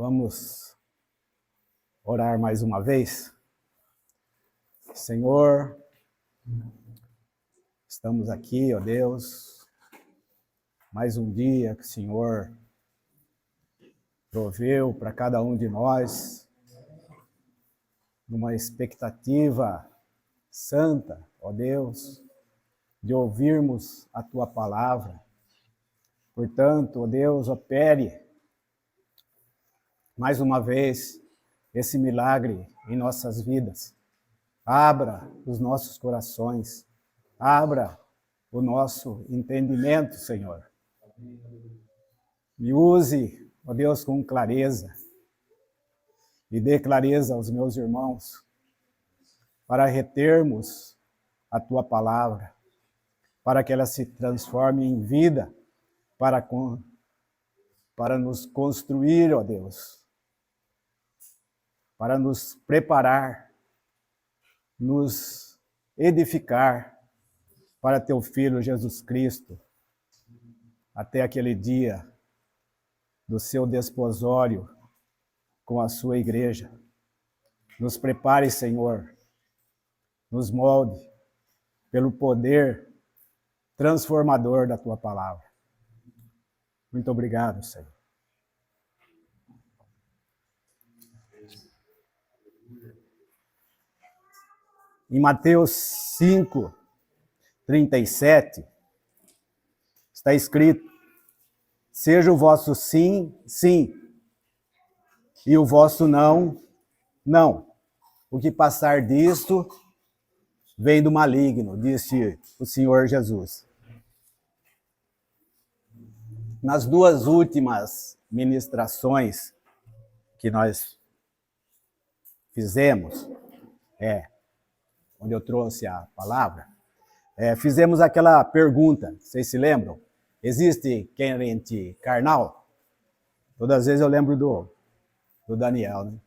Vamos orar mais uma vez. Senhor, estamos aqui, ó Deus, mais um dia que o Senhor proveu para cada um de nós, numa expectativa santa, ó Deus, de ouvirmos a Tua palavra. Portanto, ó Deus, opere mais uma vez esse milagre em nossas vidas. Abra os nossos corações, abra o nosso entendimento, Senhor. Me use, ó Deus, com clareza, e dê clareza aos meus irmãos, para retermos a Tua palavra, para que ela se transforme em vida, para nos construir, ó Deus, para nos preparar, nos edificar para Teu Filho Jesus Cristo, até aquele dia do Seu desposório com a Sua igreja. Nos prepare, Senhor, nos molde pelo poder transformador da Tua palavra. Muito obrigado, Senhor. Em Mateus 5, 37, está escrito: seja o vosso sim, sim, e o vosso não, não. O que passar disto vem do maligno, disse o Senhor Jesus. Nas duas últimas ministrações que nós fizemos, onde eu trouxe a palavra, fizemos aquela pergunta, vocês se lembram? Existe crente carnal? Todas as vezes eu lembro do Daniel, né?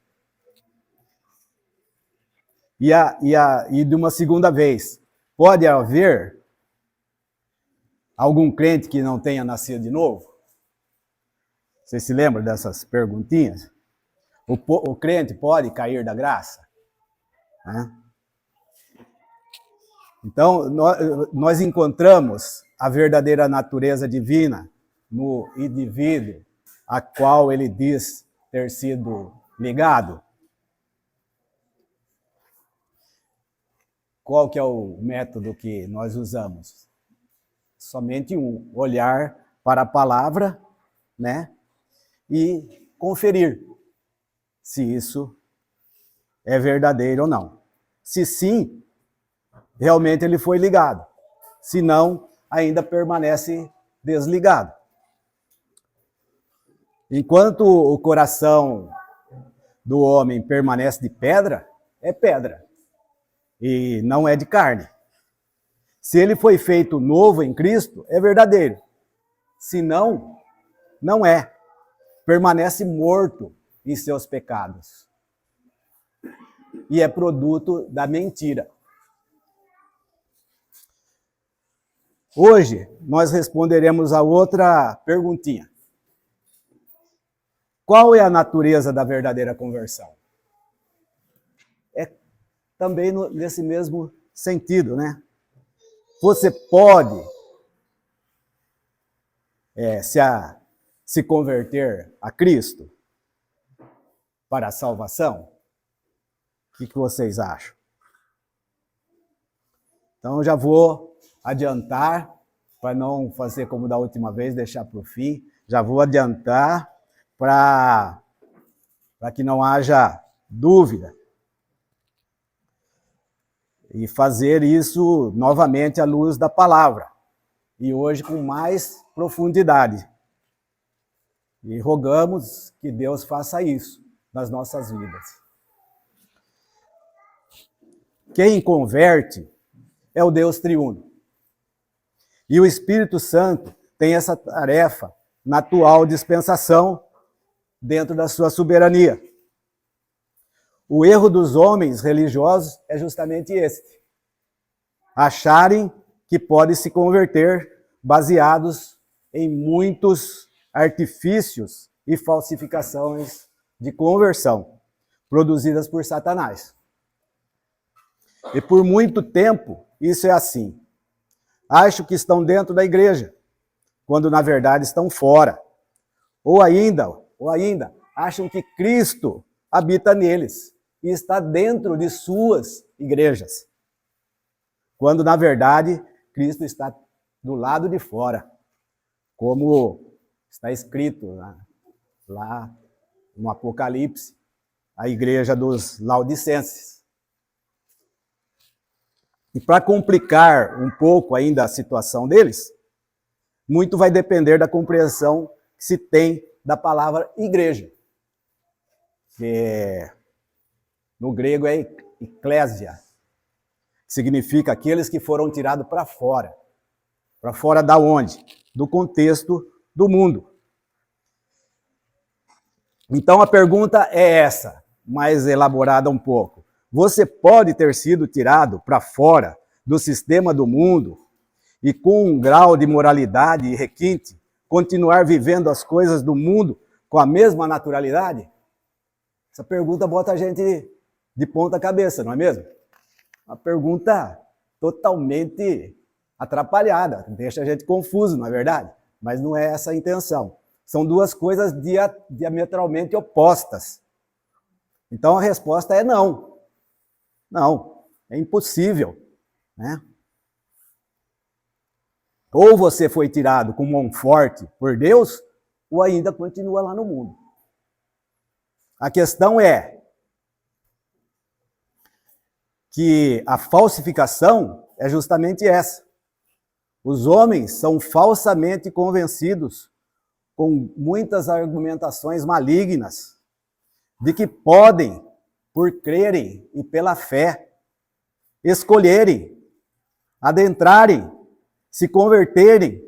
E de uma segunda vez, pode haver algum crente que não tenha nascido de novo? Vocês se lembram dessas perguntinhas? O crente pode cair da graça? Né? Então, nós encontramos a verdadeira natureza divina no indivíduo a qual ele diz ter sido ligado. Qual que é o método que nós usamos? Somente um: olhar para a palavra, né? E conferir se isso é verdadeiro ou não. Se sim, realmente ele foi ligado. Se não, ainda permanece desligado. Enquanto o coração do homem permanece de pedra, é pedra. E não é de carne. Se ele foi feito novo em Cristo, é verdadeiro. Se não, não é. Permanece morto em seus pecados. E é produto da mentira. Hoje, nós responderemos a outra perguntinha. Qual é a natureza da verdadeira conversão? É também nesse mesmo sentido, né? Você pode se converter a Cristo para a salvação? O que vocês acham? Então, eu já vou adiantar, para não fazer como da última vez, deixar para o fim. Já vou adiantar para que não haja dúvida. E fazer isso novamente à luz da palavra. E hoje com mais profundidade. E rogamos que Deus faça isso nas nossas vidas. Quem converte é o Deus triuno. E o Espírito Santo tem essa tarefa na atual dispensação dentro da sua soberania. O erro dos homens religiosos é justamente este: acharem que podem se converter baseados em muitos artifícios e falsificações de conversão produzidas por Satanás. E por muito tempo isso é assim. Acham que estão dentro da igreja, quando na verdade estão fora. Ou ainda, acham que Cristo habita neles e está dentro de suas igrejas, quando na verdade Cristo está do lado de fora, como está escrito lá no Apocalipse, a igreja dos Laodicenses. E para complicar um pouco ainda a situação deles, muito vai depender da compreensão que se tem da palavra igreja, que no grego é eclésia, que significa aqueles que foram tirados para fora. Para fora da onde? Do contexto do mundo. Então a pergunta é essa, mais elaborada um pouco. Você pode ter sido tirado para fora do sistema do mundo e com um grau de moralidade e requinte, continuar vivendo as coisas do mundo com a mesma naturalidade? Essa pergunta bota a gente de ponta cabeça, não é mesmo? Uma pergunta totalmente atrapalhada, deixa a gente confuso, não é verdade? Mas não é essa a intenção. São duas coisas diametralmente opostas. Então a resposta é não. Não, é impossível, né? Ou você foi tirado com mão forte por Deus, ou ainda continua lá no mundo. A questão é que a falsificação é justamente essa. Os homens são falsamente convencidos com muitas argumentações malignas de que podem, por crerem e pela fé, escolherem, adentrarem, se converterem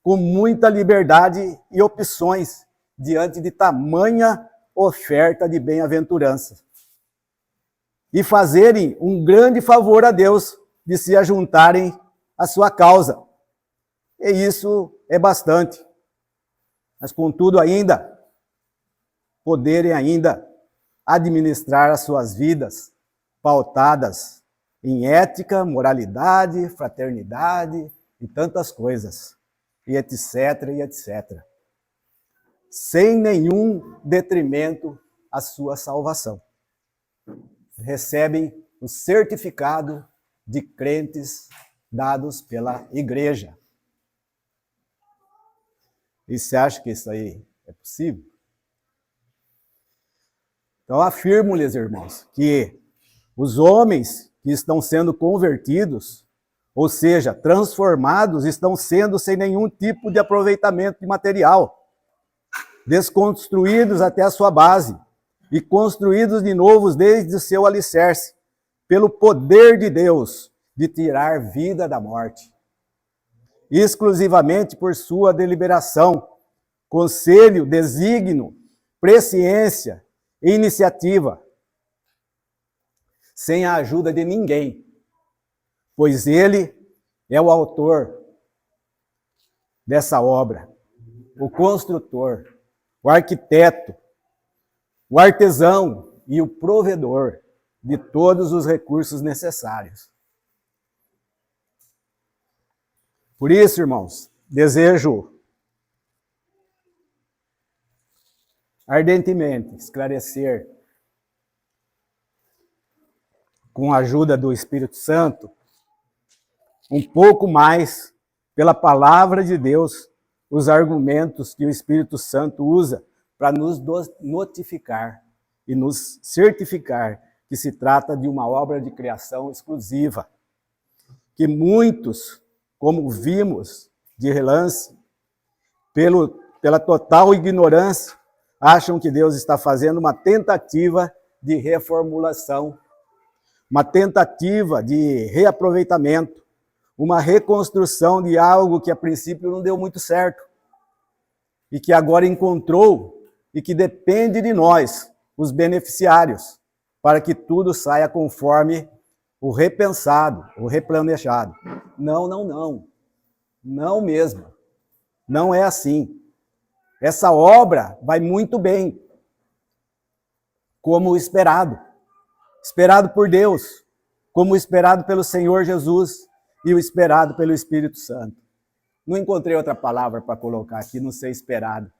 com muita liberdade e opções diante de tamanha oferta de bem-aventurança. E fazerem um grande favor a Deus de se ajuntarem à sua causa. E isso é bastante. Mas, contudo, ainda, poderem ainda administrar as suas vidas pautadas em ética, moralidade, fraternidade e tantas coisas, e etc, e etc. Sem nenhum detrimento à sua salvação. Recebem o certificado de crentes dados pela igreja. E você acha que isso aí é possível? Então afirmo-lhes, irmãos, que os homens que estão sendo convertidos, ou seja, transformados, estão sendo sem nenhum tipo de aproveitamento de material, desconstruídos até a sua base e construídos de novo desde o seu alicerce, pelo poder de Deus de tirar vida da morte. Exclusivamente por sua deliberação, conselho, desígnio, presciência e iniciativa, sem a ajuda de ninguém, pois ele é o autor dessa obra, o construtor, o arquiteto, o artesão e o provedor de todos os recursos necessários. Por isso, irmãos, desejo ardentemente esclarecer, com a ajuda do Espírito Santo, um pouco mais, pela palavra de Deus, os argumentos que o Espírito Santo usa para nos notificar e nos certificar que se trata de uma obra de criação exclusiva, que muitos, como vimos de relance, pela total ignorância, acham que Deus está fazendo uma tentativa de reformulação, uma tentativa de reaproveitamento, uma reconstrução de algo que a princípio não deu muito certo e que agora encontrou e que depende de nós, os beneficiários, para que tudo saia conforme o repensado, o replanejado. Não, não, não. Não mesmo. Não é assim. Essa obra vai muito bem. como o esperado. Esperado por Deus, como o esperado pelo Senhor Jesus e o esperado pelo Espírito Santo. Não encontrei outra palavra para colocar aqui, não sei esperado.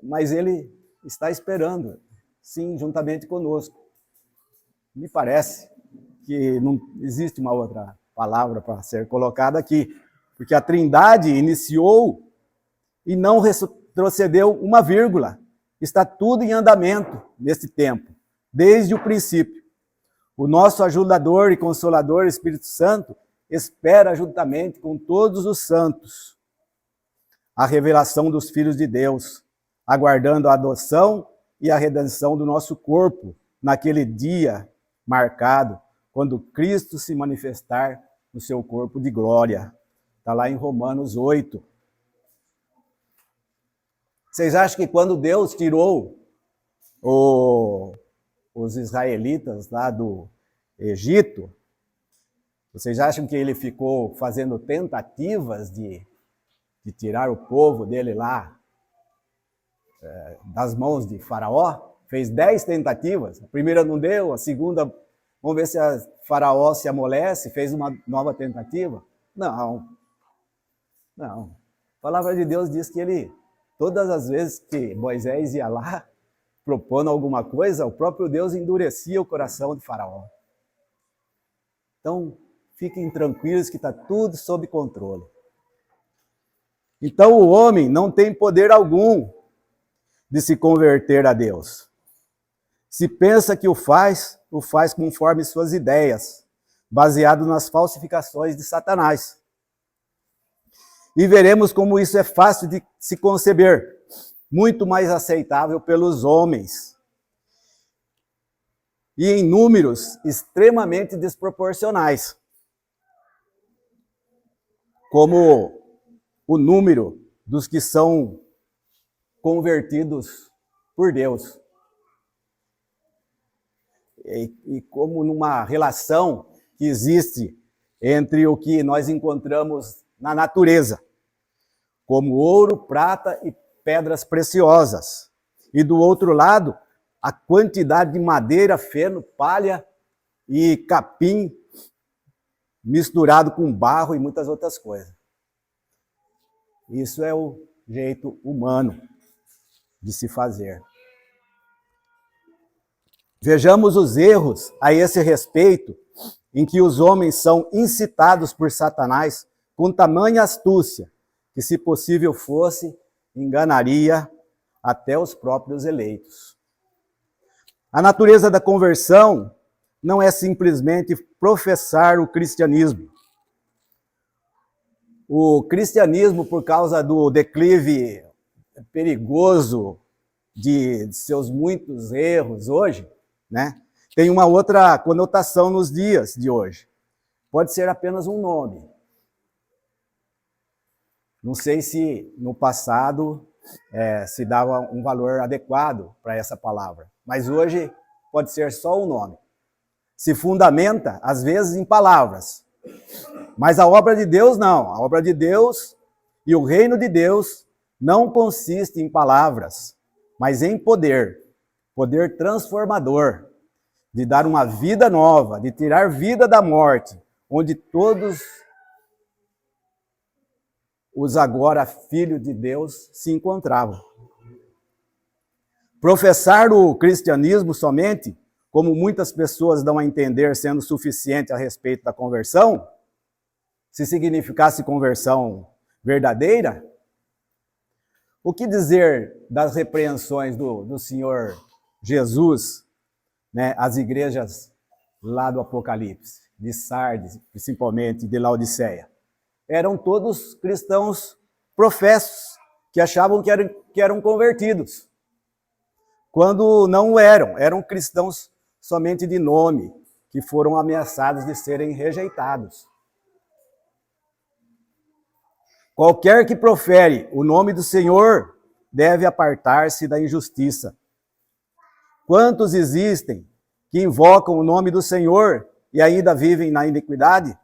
Mas ele está esperando, sim, juntamente conosco. Me parece que não existe uma outra palavra para ser colocada aqui, porque a Trindade iniciou e não retrocedeu uma vírgula. Está tudo em andamento nesse tempo, desde o princípio. O nosso ajudador e consolador, Espírito Santo, espera juntamente com todos os santos a revelação dos filhos de Deus, aguardando a adoção e a redenção do nosso corpo naquele dia marcado, quando Cristo se manifestar no seu corpo de glória. Está lá em Romanos 8. Vocês acham que quando Deus tirou os israelitas lá do Egito, vocês acham que ele ficou fazendo tentativas de tirar o povo dele lá das mãos de Faraó? Fez 10 tentativas, a primeira não deu, a segunda, vamos ver se a Faraó se amolece, fez uma nova tentativa? Não. A palavra de Deus diz que ele, todas as vezes que Moisés ia lá, propondo alguma coisa, o próprio Deus endurecia o coração de Faraó. Então, fiquem tranquilos que está tudo sob controle. Então, o homem não tem poder algum de se converter a Deus. Se pensa que o faz conforme suas ideias, baseado nas falsificações de Satanás. E veremos como isso é fácil de se conceber, muito mais aceitável pelos homens, e em números extremamente desproporcionais, como o número dos que são convertidos por Deus. E como numa relação que existe entre o que nós encontramos na natureza, como ouro, prata e pedras preciosas. E do outro lado, a quantidade de madeira, feno, palha e capim misturado com barro e muitas outras coisas. Isso é o jeito humano de se fazer. Vejamos os erros a esse respeito, em que os homens são incitados por Satanás com tamanha astúcia, que, se possível fosse, enganaria até os próprios eleitos. A natureza da conversão não é simplesmente professar o cristianismo. O cristianismo, por causa do declive perigoso de seus muitos erros hoje, né, tem uma outra conotação nos dias de hoje. Pode ser apenas um nome. Não sei se no passado se dava um valor adequado para essa palavra, mas hoje pode ser só um nome. Se fundamenta, às vezes, em palavras. Mas a obra de Deus não. A obra de Deus e o reino de Deus não consiste em palavras, mas em poder. Poder transformador, de dar uma vida nova, de tirar vida da morte, onde todos os agora filhos de Deus se encontravam. Professar o cristianismo somente, como muitas pessoas dão a entender sendo suficiente a respeito da conversão, se significasse conversão verdadeira, o que dizer das repreensões do Senhor Jesus, né, às igrejas lá do Apocalipse, de Sardes, principalmente de Laodiceia? Eram todos cristãos professos, que achavam que eram convertidos, quando não eram cristãos somente de nome, que foram ameaçados de serem rejeitados. Qualquer que profere o nome do Senhor deve apartar-se da injustiça. Quantos existem que invocam o nome do Senhor e ainda vivem na iniquidade?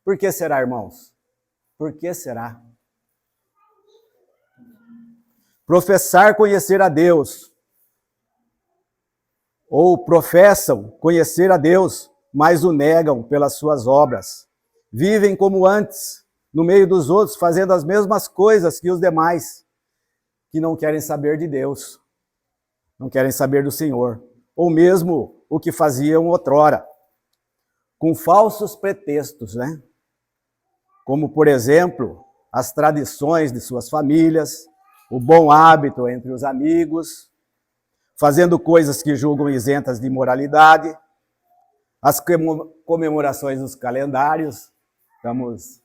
Por que será, irmãos? Por que será? Professar conhecer a Deus ou professam conhecer a Deus, mas o negam pelas suas obras. Vivem como antes, no meio dos outros, fazendo as mesmas coisas que os demais, que não querem saber de Deus, não querem saber do Senhor, ou mesmo o que faziam outrora, com falsos pretextos, né? Como, por exemplo, as tradições de suas famílias, o bom hábito entre os amigos, fazendo coisas que julgam isentas de moralidade, as comemorações dos calendários. Estamos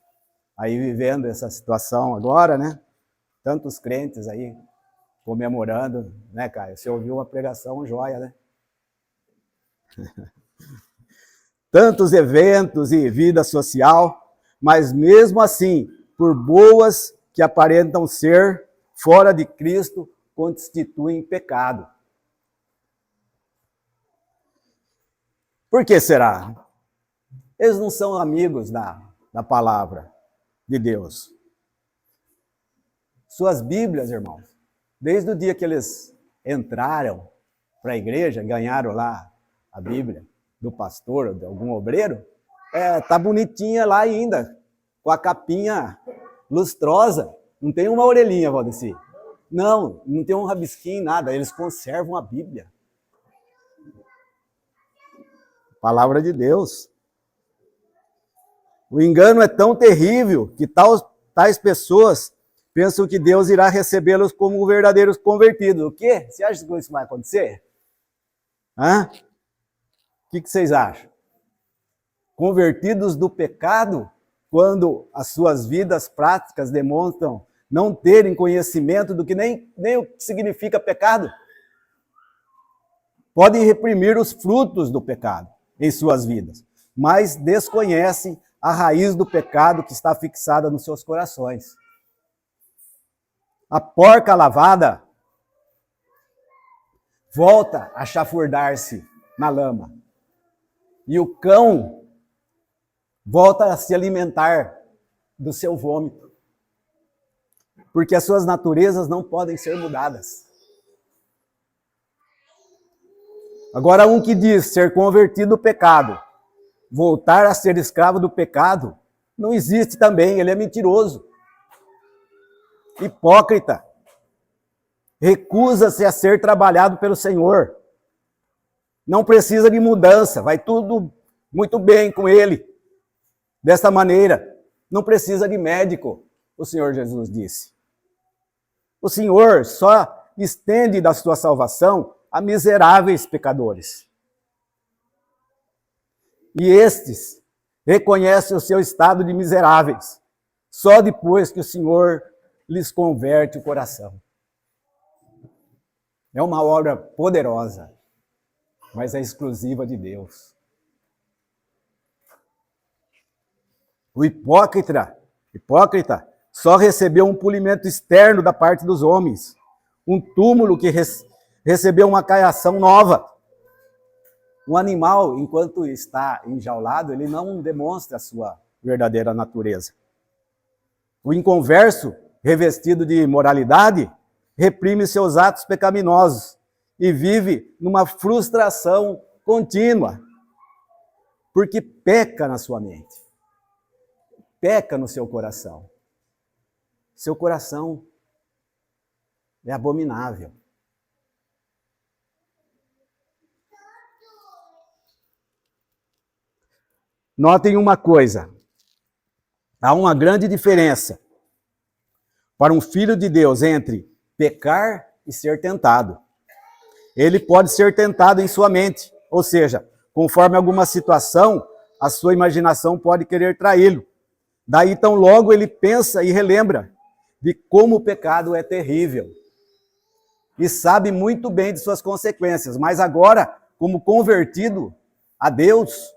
aí vivendo essa situação agora, né? Tantos crentes aí comemorando, né, Caio? Você ouviu uma pregação joia, né? Tantos eventos e vida social, mas mesmo assim, por boas que aparentam ser, fora de Cristo, constituem pecado. Por que será? Eles não são amigos da palavra de Deus. Suas Bíblias, irmãos, desde o dia que eles entraram para a igreja, ganharam lá a Bíblia do pastor, de algum obreiro, tá bonitinha lá ainda, com a capinha lustrosa. Não tem uma orelhinha, Valdeci. Não tem um rabisquinho, nada. Eles conservam a Bíblia. Palavra de Deus. O engano é tão terrível que tais pessoas pensam que Deus irá recebê-los como verdadeiros convertidos. O quê? Você acha que isso vai acontecer? Hã? O que vocês acham? Convertidos do pecado, quando as suas vidas práticas demonstram não terem conhecimento do que nem o que significa pecado? Podem reprimir os frutos do pecado em suas vidas, mas desconhecem a raiz do pecado que está fixada nos seus corações. A porca lavada volta a chafurdar-se na lama. E o cão volta a se alimentar do seu vômito. Porque as suas naturezas não podem ser mudadas. Agora, um que diz ser convertido do pecado, voltar a ser escravo do pecado, não existe também, ele é mentiroso. Hipócrita. Recusa-se a ser trabalhado pelo Senhor. Não precisa de mudança, vai tudo muito bem com ele. Dessa maneira, não precisa de médico, o Senhor Jesus disse. O Senhor só estende da sua salvação a miseráveis pecadores. E estes reconhecem o seu estado de miseráveis, só depois que o Senhor lhes converte o coração. É uma obra poderosa, mas é exclusiva de Deus. O hipócrita só recebeu um polimento externo da parte dos homens, um túmulo que recebeu uma caiação nova. Um animal, enquanto está enjaulado, ele não demonstra a sua verdadeira natureza. O inconverso, revestido de moralidade, reprime seus atos pecaminosos e vive numa frustração contínua, porque peca na sua mente, peca no seu coração. Seu coração é abominável. Notem uma coisa, há uma grande diferença para um filho de Deus entre pecar e ser tentado. Ele pode ser tentado em sua mente, ou seja, conforme alguma situação, a sua imaginação pode querer traí-lo. Daí, tão logo ele pensa e relembra de como o pecado é terrível e sabe muito bem de suas consequências, mas agora, como convertido a Deus,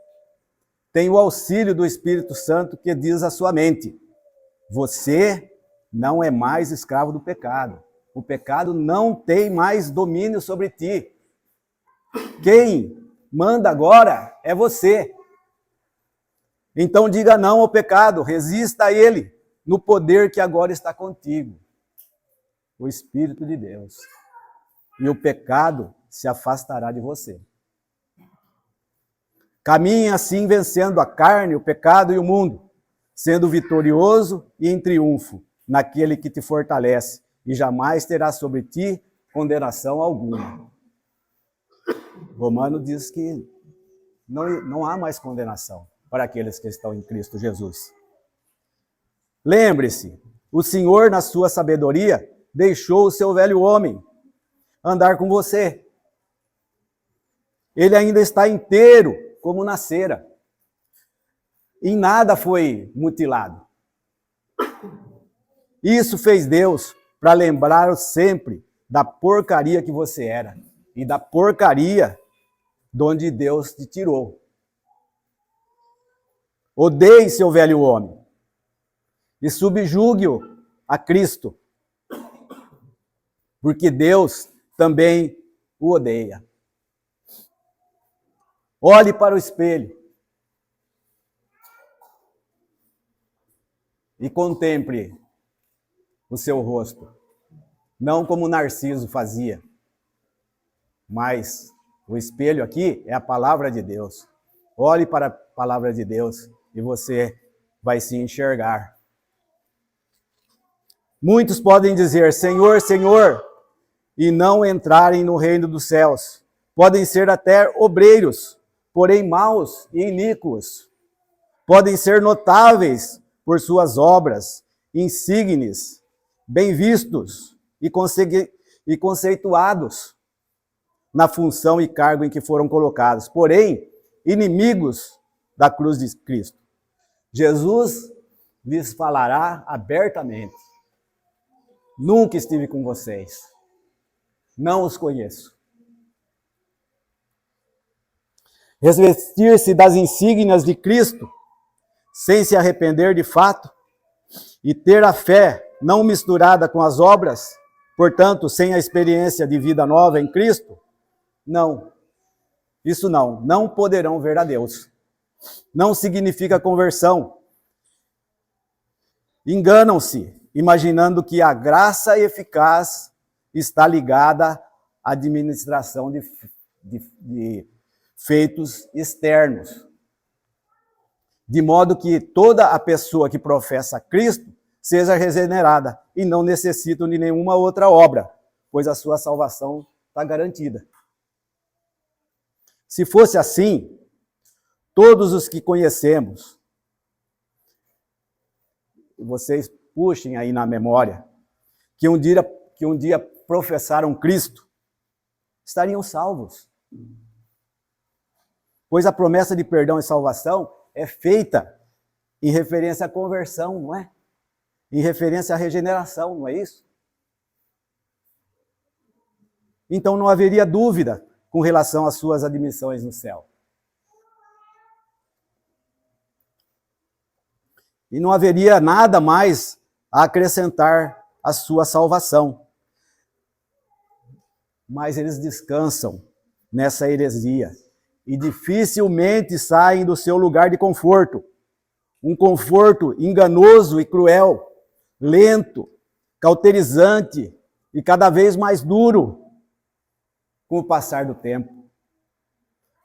tem o auxílio do Espírito Santo que diz à sua mente: você não é mais escravo do pecado. O pecado não tem mais domínio sobre ti. Quem manda agora é você. Então diga não ao pecado, resista a ele, no poder que agora está contigo, o Espírito de Deus. E o pecado se afastará de você. Caminhe assim vencendo a carne, o pecado e o mundo, sendo vitorioso e em triunfo naquele que te fortalece, e jamais terá sobre ti condenação alguma. Romano diz que não há mais condenação para aqueles que estão em Cristo Jesus. Lembre-se, o Senhor, na sua sabedoria, deixou o seu velho homem andar com você. Ele ainda está inteiro, como nascera. Em nada foi mutilado. Isso fez Deus para lembrar sempre da porcaria que você era e da porcaria de onde Deus te tirou. Odeie seu velho homem e subjugue-o a Cristo, porque Deus também o odeia. Olhe para o espelho e contemple o seu rosto, não como Narciso fazia, mas o espelho aqui é a palavra de Deus. Olhe para a palavra de Deus e você vai se enxergar. Muitos podem dizer, Senhor, Senhor, e não entrarem no reino dos céus. Podem ser até obreiros, porém maus e iníquos. Podem ser notáveis por suas obras, insígnes, bem vistos e conceituados na função e cargo em que foram colocados, porém, inimigos da cruz de Cristo. Jesus lhes falará abertamente. Nunca estive com vocês. Não os conheço. Revestir-se das insígnias de Cristo, sem se arrepender de fato, e ter a fé não misturada com as obras, portanto, sem a experiência de vida nova em Cristo, não. Isso não poderão ver a Deus. Não significa conversão. Enganam-se, imaginando que a graça eficaz está ligada à administração de feitos externos. De modo que toda a pessoa que professa Cristo seja regenerada e não necessita de nenhuma outra obra, pois a sua salvação está garantida. Se fosse assim, todos os que conhecemos, vocês puxem aí na memória, que um dia professaram Cristo, estariam salvos. Pois a promessa de perdão e salvação é feita em referência à conversão, não é? Em referência à regeneração, não é isso? Então não haveria dúvida com relação às suas admissões no céu. E não haveria nada mais a acrescentar à sua salvação. Mas eles descansam nessa heresia e dificilmente saem do seu lugar de conforto. Um conforto enganoso e cruel, lento, cauterizante e cada vez mais duro com o passar do tempo.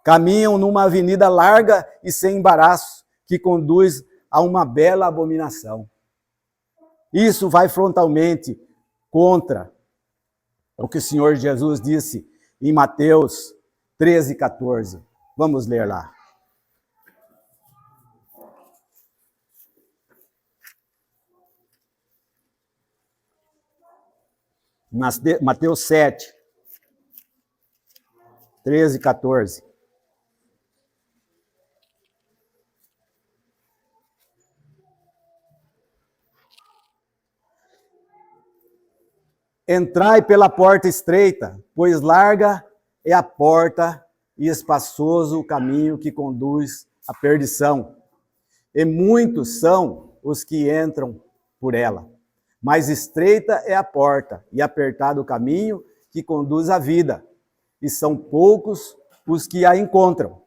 Caminham numa avenida larga e sem embaraço, que conduz a uma bela abominação. Isso vai frontalmente contra o que o Senhor Jesus disse em Mateus 13:14. Vamos ler lá. Mateus 7, 13, 14. Entrai pela porta estreita, pois larga é a porta e espaçoso o caminho que conduz à perdição. E muitos são os que entram por ela. Mas estreita é a porta e apertado o caminho que conduz à vida. E são poucos os que a encontram.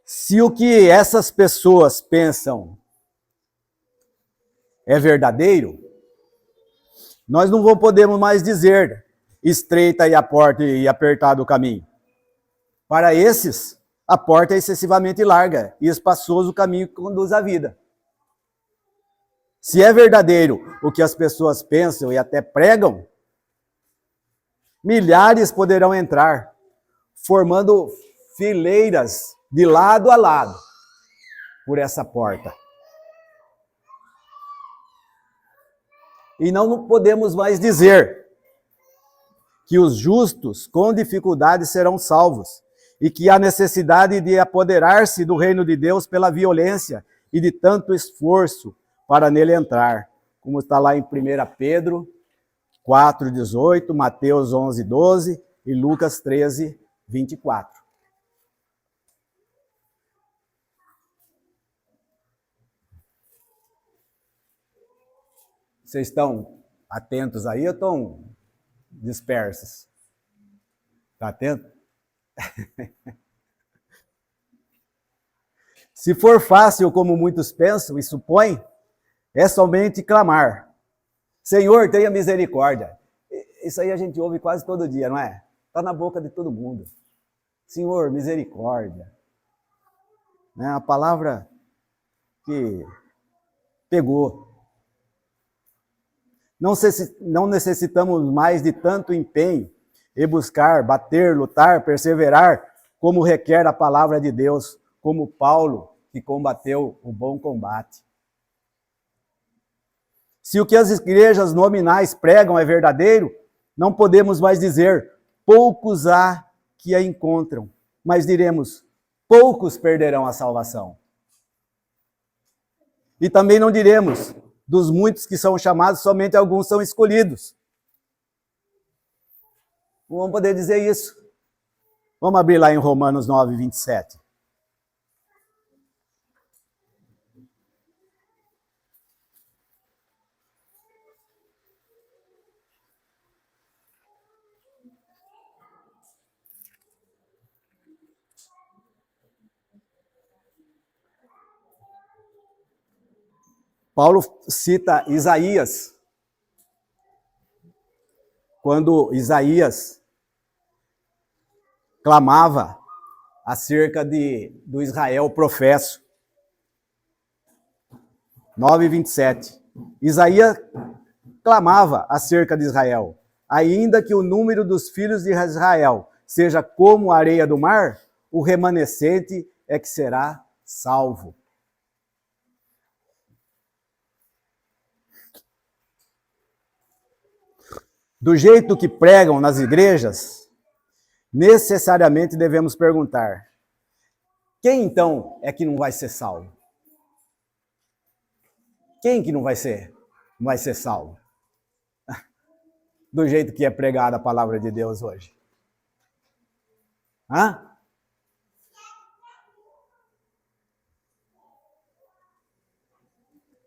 Se o que essas pessoas pensam é verdadeiro, Nós não podemos mais dizer estreita e a porta e apertado o caminho. Para esses, a porta é excessivamente larga e espaçoso o caminho que conduz à vida. Se é verdadeiro o que as pessoas pensam e até pregam, milhares poderão entrar, formando fileiras de lado a lado por essa porta. E não podemos mais dizer que os justos com dificuldade serão salvos e que há necessidade de apoderar-se do reino de Deus pela violência e de tanto esforço para nele entrar, como está lá em 1 Pedro 4:18, Mateus 11:12 e Lucas 13:24. Vocês estão atentos aí ou estão dispersos? Está atento? Se for fácil, como muitos pensam e supõem, é somente clamar: Senhor, tenha misericórdia. Isso aí a gente ouve quase todo dia, não é? Está na boca de todo mundo. Senhor, misericórdia. É a palavra que pegou. Não necessitamos mais de tanto empenho e buscar, bater, lutar, perseverar, como requer a palavra de Deus, como Paulo, que combateu o bom combate. Se o que as igrejas nominais pregam é verdadeiro, não podemos mais dizer, poucos há que a encontram, mas diremos, poucos perderão a salvação. E também não diremos, dos muitos que são chamados, somente alguns são escolhidos. Não vamos poder dizer isso. Vamos abrir lá em Romanos 9:27. Paulo cita Isaías, quando Isaías clamava acerca do Israel professo. 9:27. Isaías clamava acerca de Israel. Ainda que o número dos filhos de Israel seja como a areia do mar, o remanescente é que será salvo. Do jeito que pregam nas igrejas, necessariamente devemos perguntar: quem então é que não vai ser salvo? Quem que não vai ser salvo? Do jeito que é pregada a palavra de Deus hoje. Hã?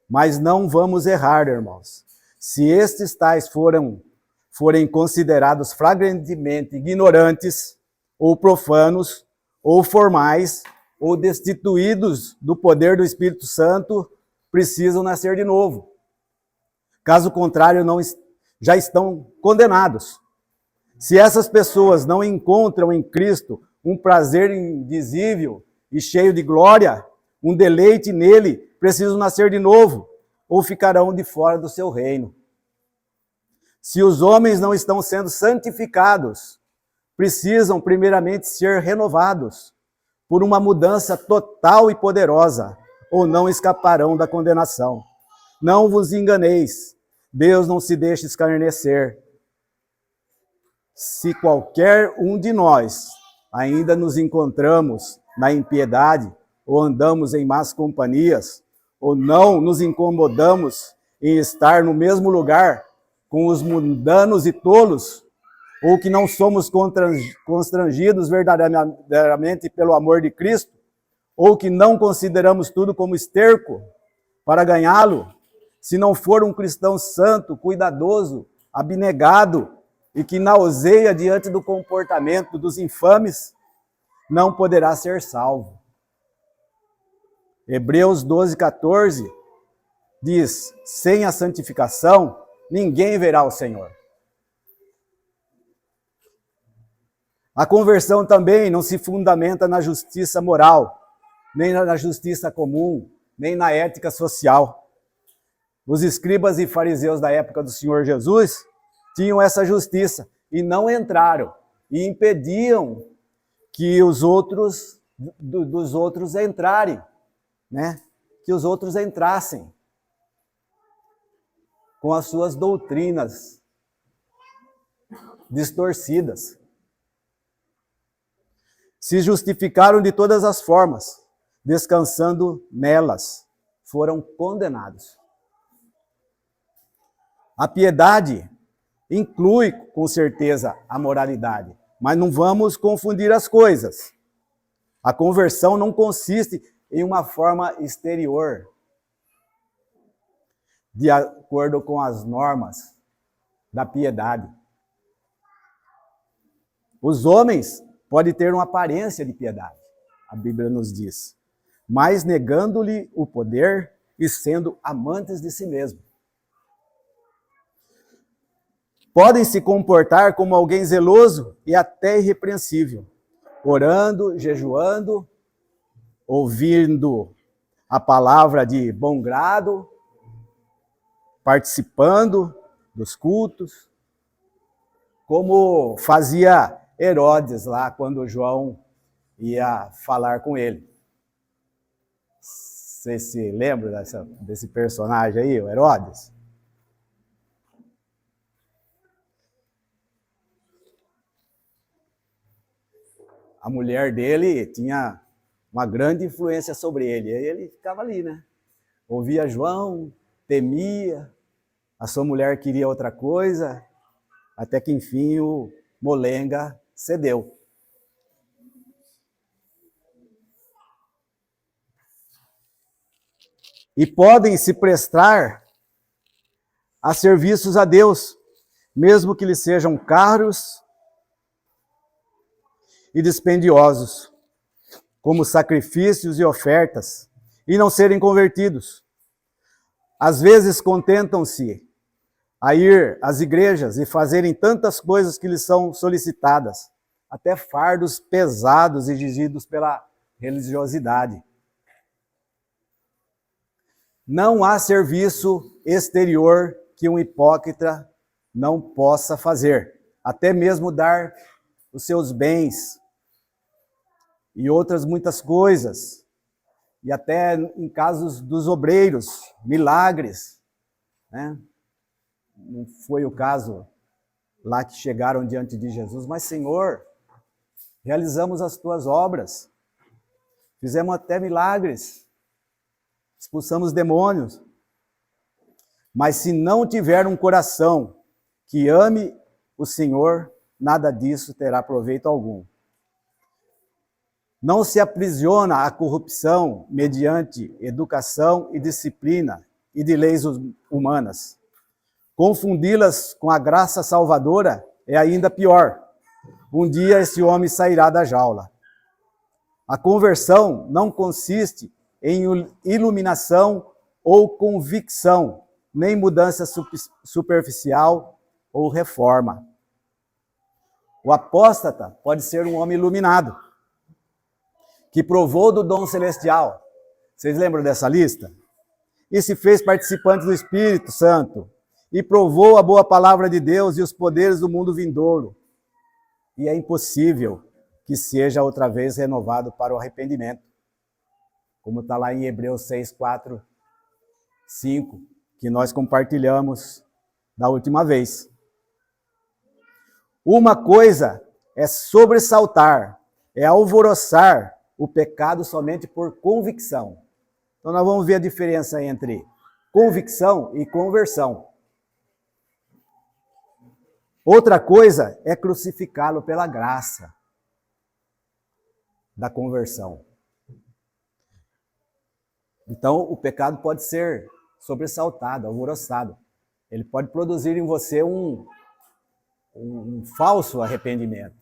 Mas não vamos errar, irmãos. Se estes tais forem considerados flagrantemente ignorantes, ou profanos, ou formais, ou destituídos do poder do Espírito Santo, precisam nascer de novo. Caso contrário, já estão condenados. Se essas pessoas não encontram em Cristo um prazer indizível e cheio de glória, um deleite nele, precisam nascer de novo, ou ficarão de fora do seu reino. Se os homens não estão sendo santificados, precisam primeiramente ser renovados por uma mudança total e poderosa, ou não escaparão da condenação. Não vos enganeis, Deus não se deixa escarnecer. Se qualquer um de nós ainda nos encontramos na impiedade, ou andamos em más companhias, ou não nos incomodamos em estar no mesmo lugar com os mundanos e tolos, ou que não somos constrangidos verdadeiramente pelo amor de Cristo, ou que não consideramos tudo como esterco para ganhá-lo, se não for um cristão santo, cuidadoso, abnegado e que nauseia diante do comportamento dos infames, não poderá ser salvo. Hebreus 12:14 diz: sem a santificação ninguém verá o Senhor. A conversão também não se fundamenta na justiça moral, nem na justiça comum, nem na ética social. Os escribas e fariseus da época do Senhor Jesus tinham essa justiça e não entraram e impediam que os outros dos outros entrarem, né? Que os outros entrassem com as suas doutrinas distorcidas. Se justificaram de todas as formas, descansando nelas, foram condenados. A piedade inclui, com certeza, a moralidade, mas não vamos confundir as coisas. A conversão não consiste em uma forma exterior, de acordo com as normas da piedade. Os homens podem ter uma aparência de piedade, a Bíblia nos diz, mas negando-lhe o poder e sendo amantes de si mesmo. Podem se comportar como alguém zeloso e até irrepreensível, orando, jejuando, ouvindo a palavra de bom grado, participando dos cultos, como fazia Herodes lá quando João ia falar com ele. Você se lembra desse personagem aí, o Herodes? A mulher dele tinha uma grande influência sobre ele. E ele ficava ali, né? Ouvia João, temia, a sua mulher queria outra coisa, até que enfim o molenga cedeu. E podem se prestar a serviços a Deus, mesmo que lhes sejam caros e dispendiosos, como sacrifícios e ofertas, e não serem convertidos. Às vezes contentam-se a ir às igrejas e fazerem tantas coisas que lhes são solicitadas, até fardos pesados exigidos pela religiosidade. Não há serviço exterior que um hipócrita não possa fazer, até mesmo dar os seus bens e outras muitas coisas, e até em casos dos obreiros, milagres, né? Não foi o caso lá que chegaram diante de Jesus, mas Senhor, realizamos as tuas obras, fizemos até milagres, expulsamos demônios, mas se não tiver um coração que ame o Senhor, nada disso terá proveito algum. Não se aprisiona a corrupção mediante educação e disciplina e de leis humanas. Confundi-las com a graça salvadora é ainda pior. Um dia esse homem sairá da jaula. A conversão não consiste em iluminação ou convicção, nem mudança superficial ou reforma. O apóstata pode ser um homem iluminado, que provou do dom celestial. Vocês lembram dessa lista? E se fez participante do Espírito Santo, e provou a boa palavra de Deus e os poderes do mundo vindouro. E é impossível que seja outra vez renovado para o arrependimento. Como está lá em Hebreus 6, 4, 5, que nós compartilhamos da última vez. Uma coisa é sobressaltar, é alvoroçar o pecado somente por convicção. Então nós vamos ver a diferença entre convicção e conversão. Outra coisa é crucificá-lo pela graça da conversão. Então o pecado pode ser sobressaltado, alvoroçado. Ele pode produzir em você um falso arrependimento,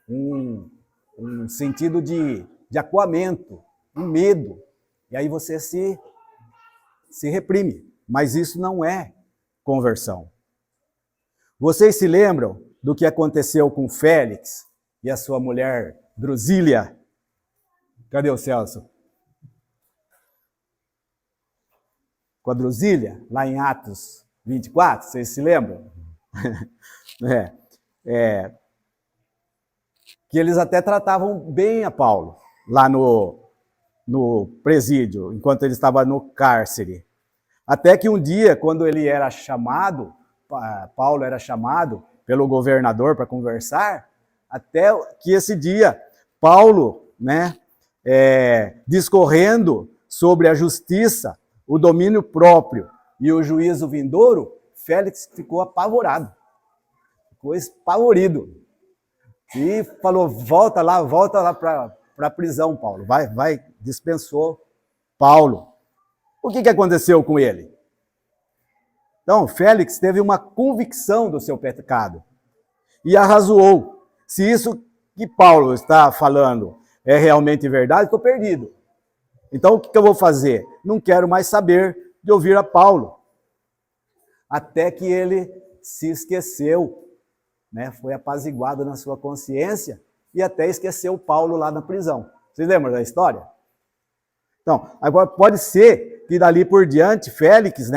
um sentido de acuamento, um medo. E aí você se reprime. Mas isso não é conversão. Vocês se lembram do que aconteceu com Félix e a sua mulher Drusília? Cadê o Celso? Com a Drusília, lá em Atos 24, vocês se lembram? Que eles até tratavam bem a Paulo, lá no presídio, enquanto ele estava no cárcere. Até que um dia, quando ele era chamado, Paulo era chamado pelo governador para conversar, até que esse dia, Paulo, discorrendo sobre a justiça, o domínio próprio e o juízo vindouro, Félix ficou apavorado, ficou espavorido. E falou, volta lá para a prisão, Paulo. Vai, dispensou Paulo. O que aconteceu com ele? Então, Félix teve uma convicção do seu pecado e arrazoou. Se isso que Paulo está falando é realmente verdade, estou perdido. Então, o que eu vou fazer? Não quero mais saber de ouvir a Paulo. Até que ele se esqueceu, foi apaziguado na sua consciência e até esqueceu Paulo lá na prisão. Vocês lembram da história? Então, agora pode ser que dali por diante, Félix,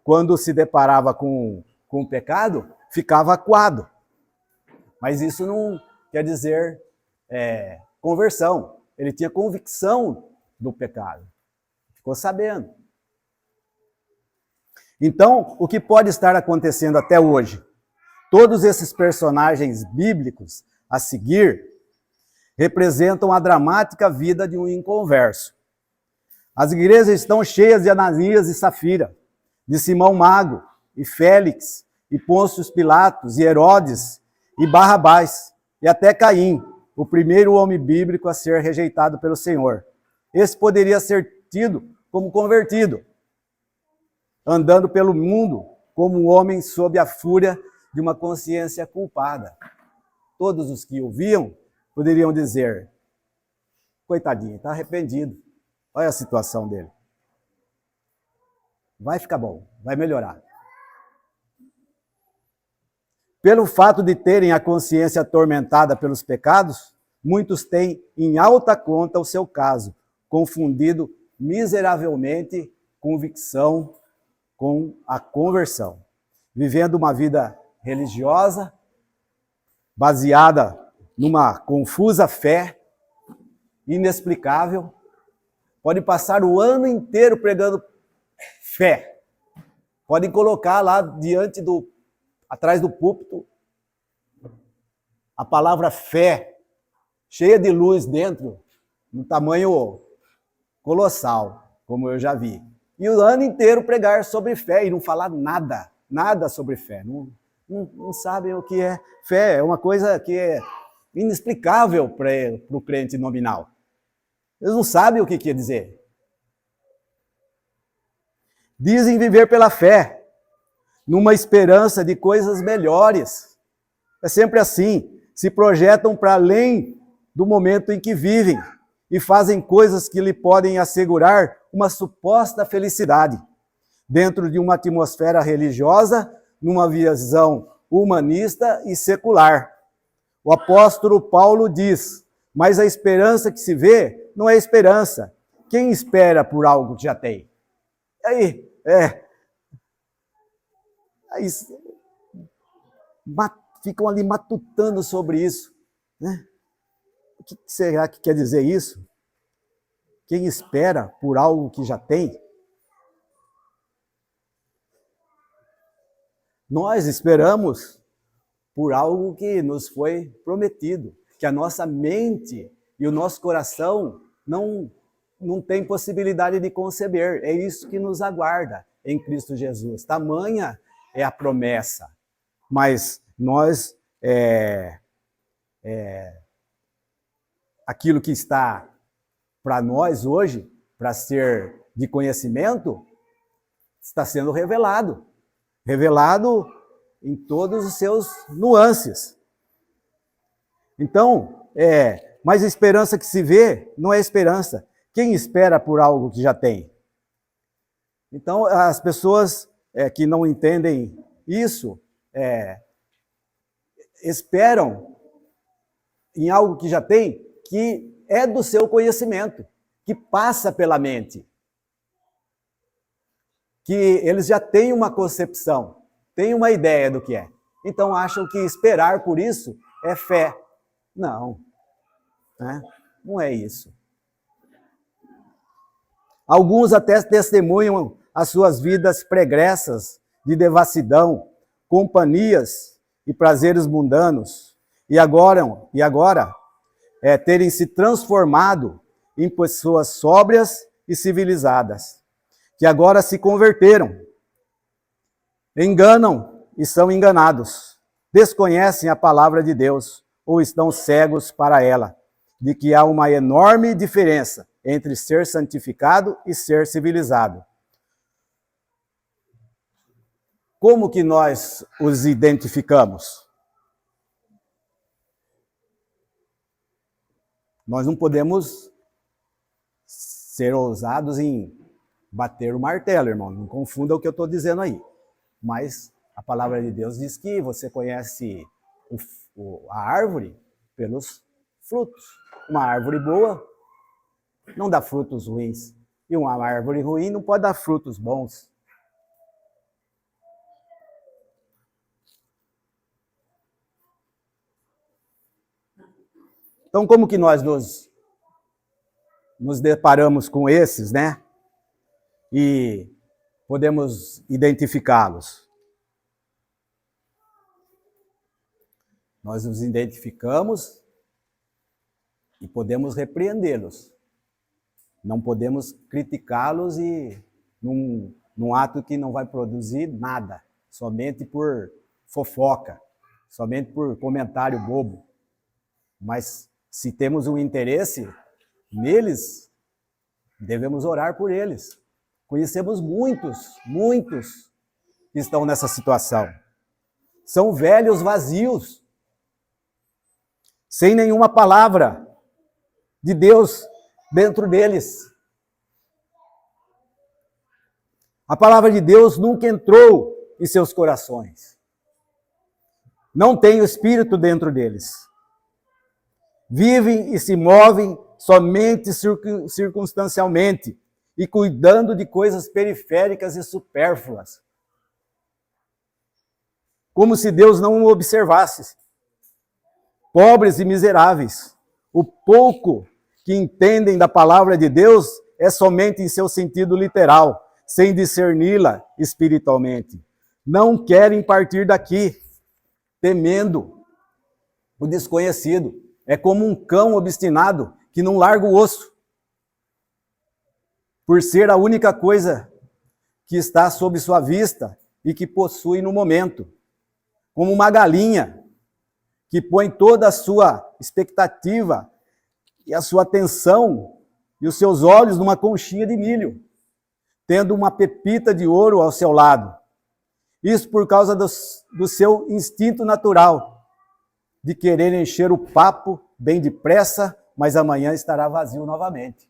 quando se deparava com o pecado, ficava acuado. Mas isso não quer dizer conversão. Ele tinha convicção do pecado. Ficou sabendo. Então, o que pode estar acontecendo até hoje? Todos esses personagens bíblicos a seguir representam a dramática vida de um inconverso. As igrejas estão cheias de Ananias e Safira, de Simão Mago, e Félix, e Pôncio Pilatos, e Herodes, e Barrabás, e até Caim, o primeiro homem bíblico a ser rejeitado pelo Senhor. Esse poderia ser tido como convertido, andando pelo mundo como um homem sob a fúria de uma consciência culpada. Todos os que o viam poderiam dizer, coitadinho, está arrependido. Olha a situação dele. Vai ficar bom, vai melhorar. Pelo fato de terem a consciência atormentada pelos pecados, muitos têm em alta conta o seu caso, confundido miseravelmente convicção com a conversão, vivendo uma vida religiosa, baseada numa confusa fé, inexplicável, pode passar o ano inteiro pregando fé, podem colocar lá atrás do púlpito, a palavra fé, cheia de luz dentro, no tamanho colossal, como eu já vi. E o ano inteiro pregar sobre fé e não falar nada sobre fé. Não sabem o que é fé, é uma coisa que é inexplicável para o crente nominal. Eles não sabem o que quer dizer. Dizem viver pela fé, numa esperança de coisas melhores. É sempre assim, se projetam para além do momento em que vivem e fazem coisas que lhe podem assegurar uma suposta felicidade, dentro de uma atmosfera religiosa, numa visão humanista e secular. O apóstolo Paulo diz, mas a esperança que se vê não é esperança. Quem espera por algo que já tem? Aí ficam ali matutando sobre isso. O que será que quer dizer isso? Quem espera por algo que já tem? Nós esperamos por algo que nos foi prometido, que a nossa mente e o nosso coração não tem possibilidade de conceber. É isso que nos aguarda em Cristo Jesus. Tamanha é a promessa. Mas nós, aquilo que está para nós hoje, para ser de conhecimento, está sendo revelado. Revelado em todos os seus nuances. Então, mas a esperança que se vê não é esperança. Quem espera por algo que já tem? Então, as pessoas que não entendem isso, esperam em algo que já tem, que é do seu conhecimento, que passa pela mente. Que eles já têm uma concepção, têm uma ideia do que é. Então acham que esperar por isso é fé. Não, né? Não é isso. Alguns até testemunham as suas vidas pregressas de devassidão, companhias e prazeres mundanos, e agora terem se transformado em pessoas sóbrias e civilizadas, que agora se converteram, enganam e são enganados, desconhecem a palavra de Deus ou estão cegos para ela, de que há uma enorme diferença entre ser santificado e ser civilizado. Como que nós os identificamos? Nós não podemos ser ousados em bater o martelo, irmão. Não confunda o que eu estou dizendo aí. Mas a palavra de Deus diz que você conhece a árvore pelos frutos. Uma árvore boa não dá frutos ruins. E uma árvore ruim não pode dar frutos bons. Então, como que nós nos deparamos com esses, né? E podemos identificá-los? Nós os identificamos e podemos repreendê-los. Não podemos criticá-los e num ato que não vai produzir nada, somente por fofoca, somente por comentário bobo. Mas se temos um interesse neles, devemos orar por eles. Conhecemos muitos que estão nessa situação. São velhos vazios, sem nenhuma palavra de Deus dentro deles. A palavra de Deus nunca entrou em seus corações. Não tem o Espírito dentro deles. Vivem e se movem somente circunstancialmente e cuidando de coisas periféricas e supérfluas. Como se Deus não o observasse. Pobres e miseráveis. O pouco que entendem da palavra de Deus é somente em seu sentido literal, sem discerni-la espiritualmente. Não querem partir daqui, temendo o desconhecido. É como um cão obstinado que não larga o osso, por ser a única coisa que está sob sua vista e que possui no momento. Como uma galinha que põe toda a sua expectativa e a sua atenção e os seus olhos numa conchinha de milho, tendo uma pepita de ouro ao seu lado. Isso por causa do seu instinto natural de querer encher o papo bem depressa, mas amanhã estará vazio novamente.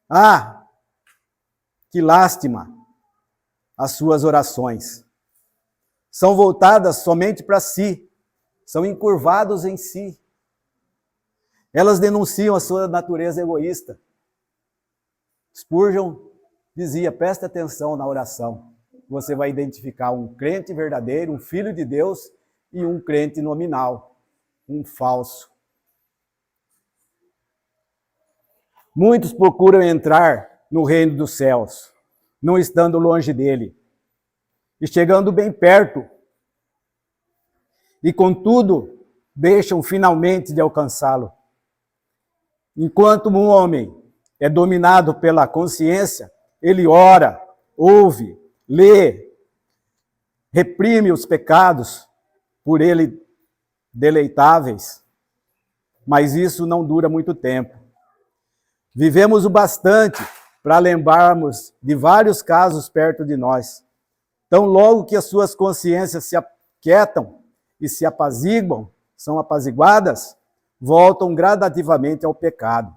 Ah, que lástima! As suas orações são voltadas somente para si, são encurvados em si. Elas denunciam a sua natureza egoísta. Spurgeon dizia, preste atenção na oração. Você vai identificar um crente verdadeiro, um filho de Deus, e um crente nominal, um falso. Muitos procuram entrar no reino dos céus, não estando longe dele, e chegando bem perto, e contudo, deixam finalmente de alcançá-lo. Enquanto um homem é dominado pela consciência, ele ora, ouve, lê, reprime os pecados, por ele deleitáveis, mas isso não dura muito tempo. Vivemos o bastante para lembrarmos de vários casos perto de nós. Tão logo que as suas consciências se aquietam e se apaziguam, são apaziguadas, voltam gradativamente ao pecado.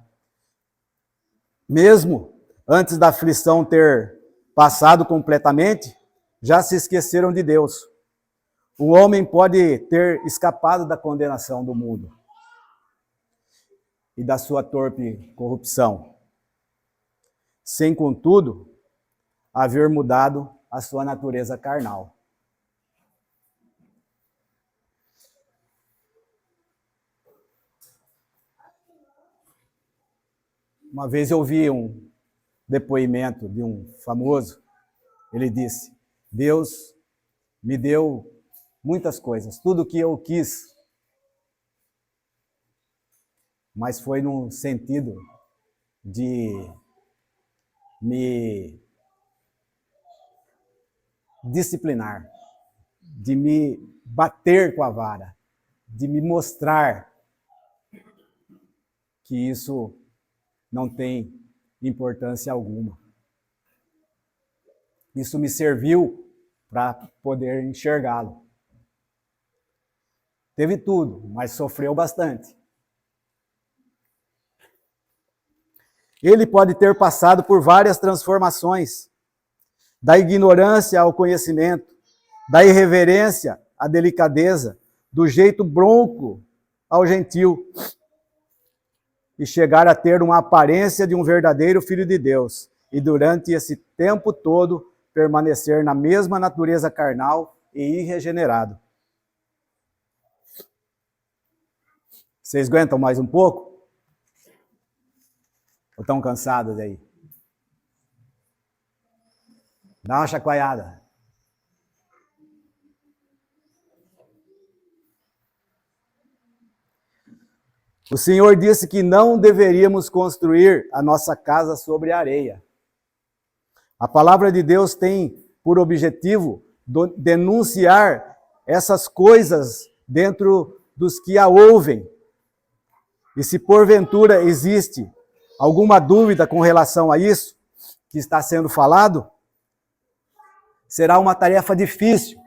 Mesmo antes da aflição ter passado completamente, já se esqueceram de Deus. O homem pode ter escapado da condenação do mundo e da sua torpe corrupção, sem, contudo, haver mudado a sua natureza carnal. Uma vez eu vi um depoimento de um famoso, ele disse: Deus me deu muitas coisas, tudo o que eu quis, mas foi no sentido de me disciplinar, de me bater com a vara, de me mostrar que isso não tem importância alguma. Isso me serviu para poder enxergá-lo. Teve tudo, mas sofreu bastante. Ele pode ter passado por várias transformações, da ignorância ao conhecimento, da irreverência à delicadeza, do jeito bronco ao gentil, e chegar a ter uma aparência de um verdadeiro filho de Deus, e durante esse tempo todo permanecer na mesma natureza carnal e irregenerado. Vocês aguentam mais um pouco? Ou estão cansados aí? Dá uma chacoalhada. O Senhor disse que não deveríamos construir a nossa casa sobre areia. A palavra de Deus tem por objetivo denunciar essas coisas dentro dos que a ouvem. E se porventura existe alguma dúvida com relação a isso que está sendo falado, será uma tarefa difícil,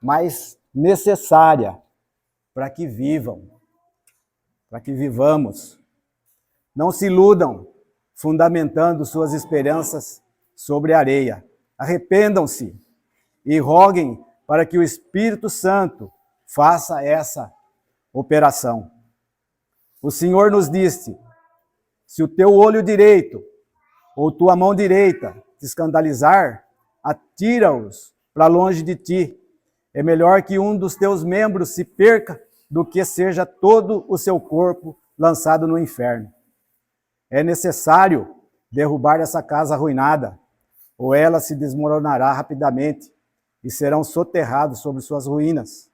mas necessária para que vivam, para que vivamos. Não se iludam fundamentando suas esperanças sobre a areia. Arrependam-se e roguem para que o Espírito Santo faça essa operação. O Senhor nos disse: se o teu olho direito ou tua mão direita te escandalizar, atira-os para longe de ti. É melhor que um dos teus membros se perca do que seja todo o seu corpo lançado no inferno. É necessário derrubar essa casa arruinada, ou ela se desmoronará rapidamente e serão soterrados sobre suas ruínas,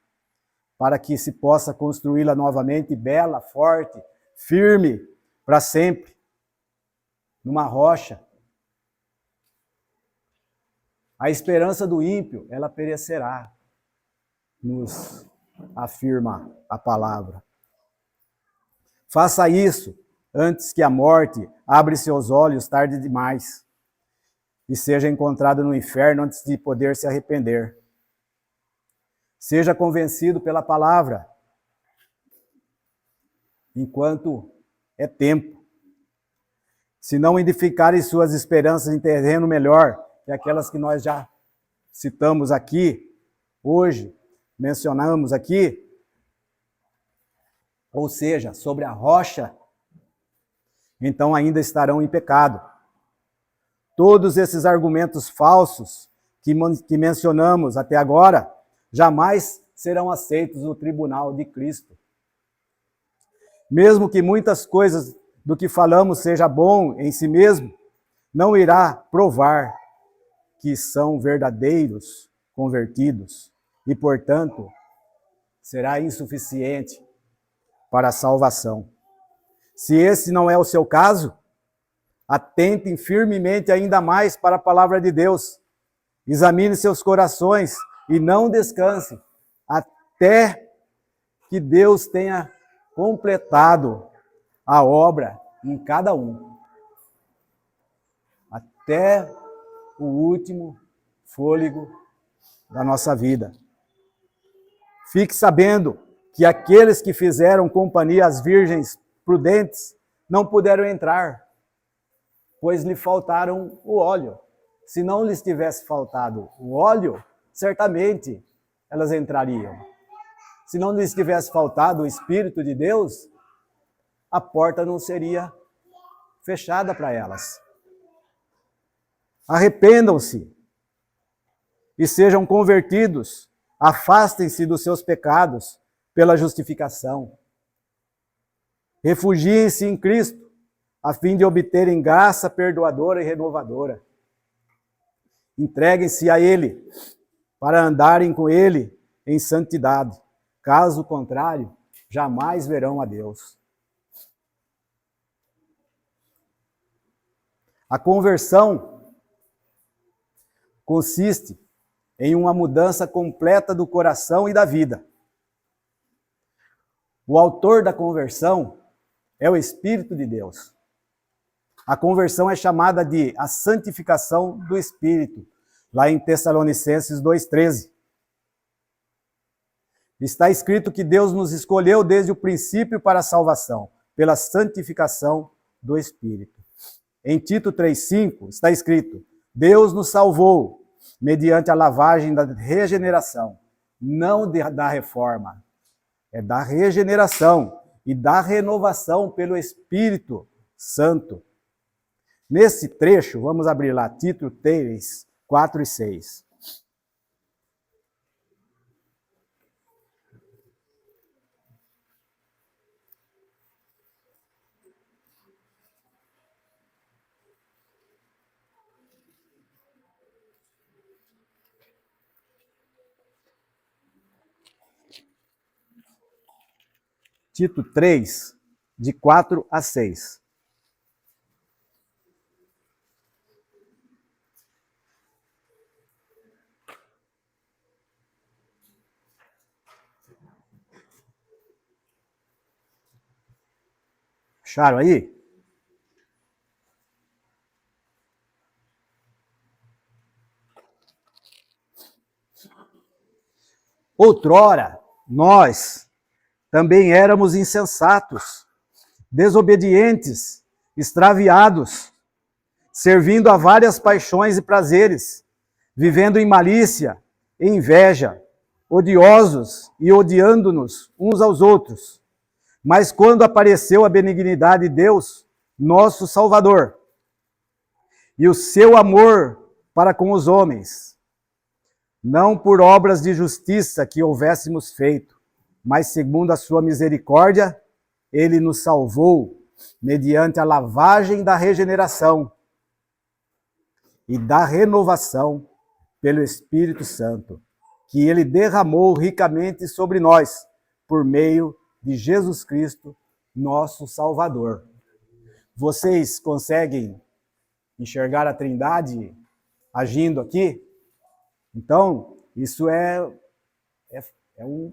para que se possa construí-la novamente bela, forte, firme, para sempre, numa rocha. A esperança do ímpio, ela perecerá, nos afirma a palavra. Faça isso antes que a morte abra seus olhos tarde demais e seja encontrado no inferno antes de poder se arrepender. Seja convencido pela palavra, enquanto é tempo. Se não edificarem suas esperanças em terreno melhor que aquelas que nós já citamos aqui, hoje, mencionamos aqui, ou seja, sobre a rocha, então ainda estarão em pecado. Todos esses argumentos falsos que mencionamos até agora, jamais serão aceitos no tribunal de Cristo. Mesmo que muitas coisas do que falamos seja bom em si mesmo, não irá provar que são verdadeiros convertidos e, portanto, será insuficiente para a salvação. Se esse não é o seu caso, atentem firmemente ainda mais para a palavra de Deus. Examine seus corações e não descanse até que Deus tenha completado a obra em cada um. Até o último fôlego da nossa vida. Fique sabendo que aqueles que fizeram companhia às virgens prudentes não puderam entrar, pois lhe faltaram o óleo. Se não lhes tivesse faltado o óleo, certamente elas entrariam? Se não lhes tivesse faltado o Espírito de Deus, a porta não seria fechada para elas. Arrependam-se e sejam convertidos, afastem-se dos seus pecados pela justificação. Refugiem-se em Cristo, a fim de obterem graça perdoadora e renovadora. Entreguem-se a Ele, para andarem com Ele em santidade. Caso contrário, jamais verão a Deus. A conversão consiste em uma mudança completa do coração e da vida. O autor da conversão é o Espírito de Deus. A conversão é chamada de a santificação do Espírito, lá em Tessalonicenses 2,13. Está escrito que Deus nos escolheu desde o princípio para a salvação, pela santificação do Espírito. Em Tito 3,5 está escrito: Deus nos salvou mediante a lavagem da regeneração, não da reforma. É da regeneração e da renovação pelo Espírito Santo. Nesse trecho, vamos abrir lá, Tito 3, 4 e 6. Tito 3, de 4 a 6. Acharam aí? Outrora, nós também éramos insensatos, desobedientes, extraviados, servindo a várias paixões e prazeres, vivendo em malícia e inveja, odiosos e odiando-nos uns aos outros. Mas quando apareceu a benignidade de Deus, nosso Salvador, e o seu amor para com os homens, não por obras de justiça que houvéssemos feito, mas segundo a sua misericórdia, ele nos salvou mediante a lavagem da regeneração e da renovação pelo Espírito Santo, que ele derramou ricamente sobre nós, por meio de Jesus Cristo, nosso Salvador. Vocês conseguem enxergar a Trindade agindo aqui? Então, isso é um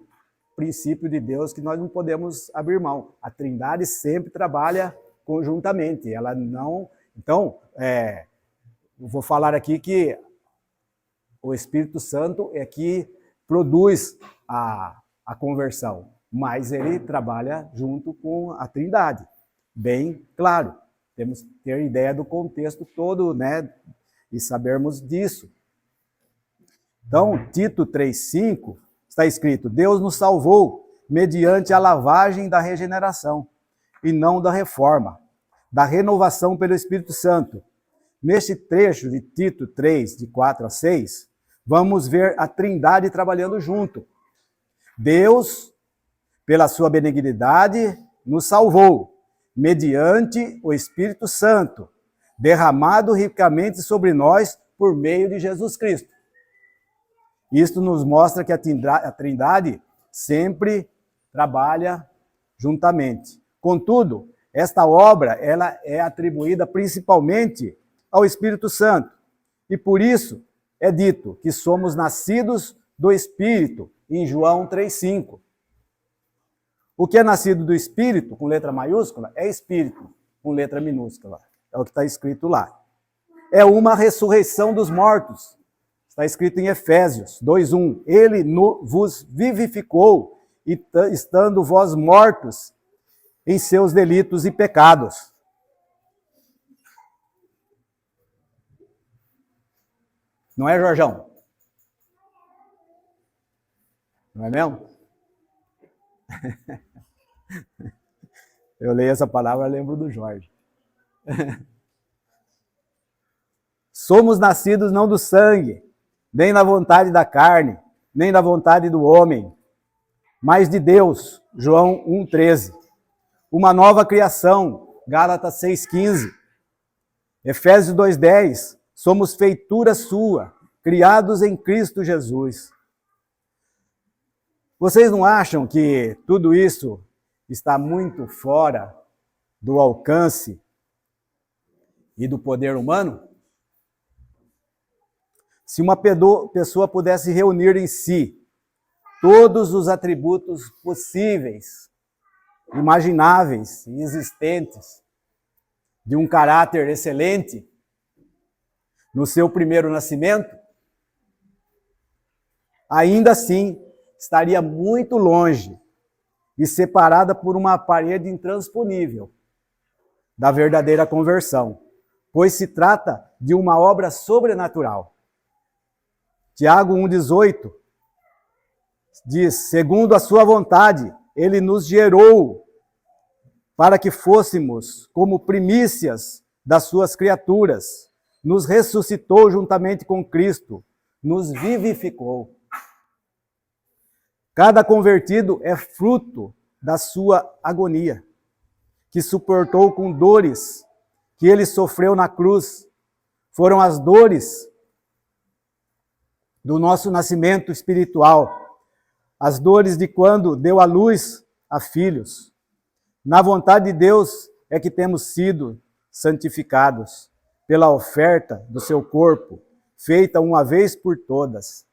princípio de Deus que nós não podemos abrir mão. A Trindade sempre trabalha conjuntamente. Ela não... Então, eu vou falar aqui que o Espírito Santo é que produz a conversão, mas ele trabalha junto com a Trindade. Bem claro, temos que ter ideia do contexto todo, né? E sabermos disso. Então, Tito 3,5 está escrito: Deus nos salvou mediante a lavagem da regeneração, e não da reforma, da renovação pelo Espírito Santo. Neste trecho de Tito 3, de 4 a 6, vamos ver a Trindade trabalhando junto. Deus, pela sua benignidade, nos salvou, mediante o Espírito Santo, derramado ricamente sobre nós por meio de Jesus Cristo. Isto nos mostra que a Trindade sempre trabalha juntamente. Contudo, esta obra ela é atribuída principalmente ao Espírito Santo. E por isso é dito que somos nascidos do Espírito, em João 3,5. O que é nascido do Espírito, com letra maiúscula, é Espírito, com letra minúscula. É o que está escrito lá. É uma ressurreição dos mortos. Está escrito em Efésios 2,1. Ele vos vivificou, estando vós mortos em seus delitos e pecados. Não é, Jorjão? Não é mesmo? Eu leio essa palavra, lembro do Jorge. Somos nascidos não do sangue, nem da vontade da carne, nem da vontade do homem, mas de Deus. João 1,13. Uma nova criação. Gálatas 6,15. Efésios 2,10. Somos feitura sua, criados em Cristo Jesus. Vocês não acham que tudo isso está muito fora do alcance e do poder humano? Se uma pessoa pudesse reunir em si todos os atributos possíveis, imagináveis e existentes de um caráter excelente no seu primeiro nascimento, ainda assim estaria muito longe e separada por uma parede intransponível da verdadeira conversão, pois se trata de uma obra sobrenatural. Tiago 1,18 diz: segundo a sua vontade, ele nos gerou para que fôssemos como primícias das suas criaturas, nos ressuscitou juntamente com Cristo, nos vivificou. Cada convertido é fruto da sua agonia, que suportou com dores que ele sofreu na cruz. Foram as dores do nosso nascimento espiritual, as dores de quando deu à luz a filhos. Na vontade de Deus é que temos sido santificados pela oferta do seu corpo, feita uma vez por todas.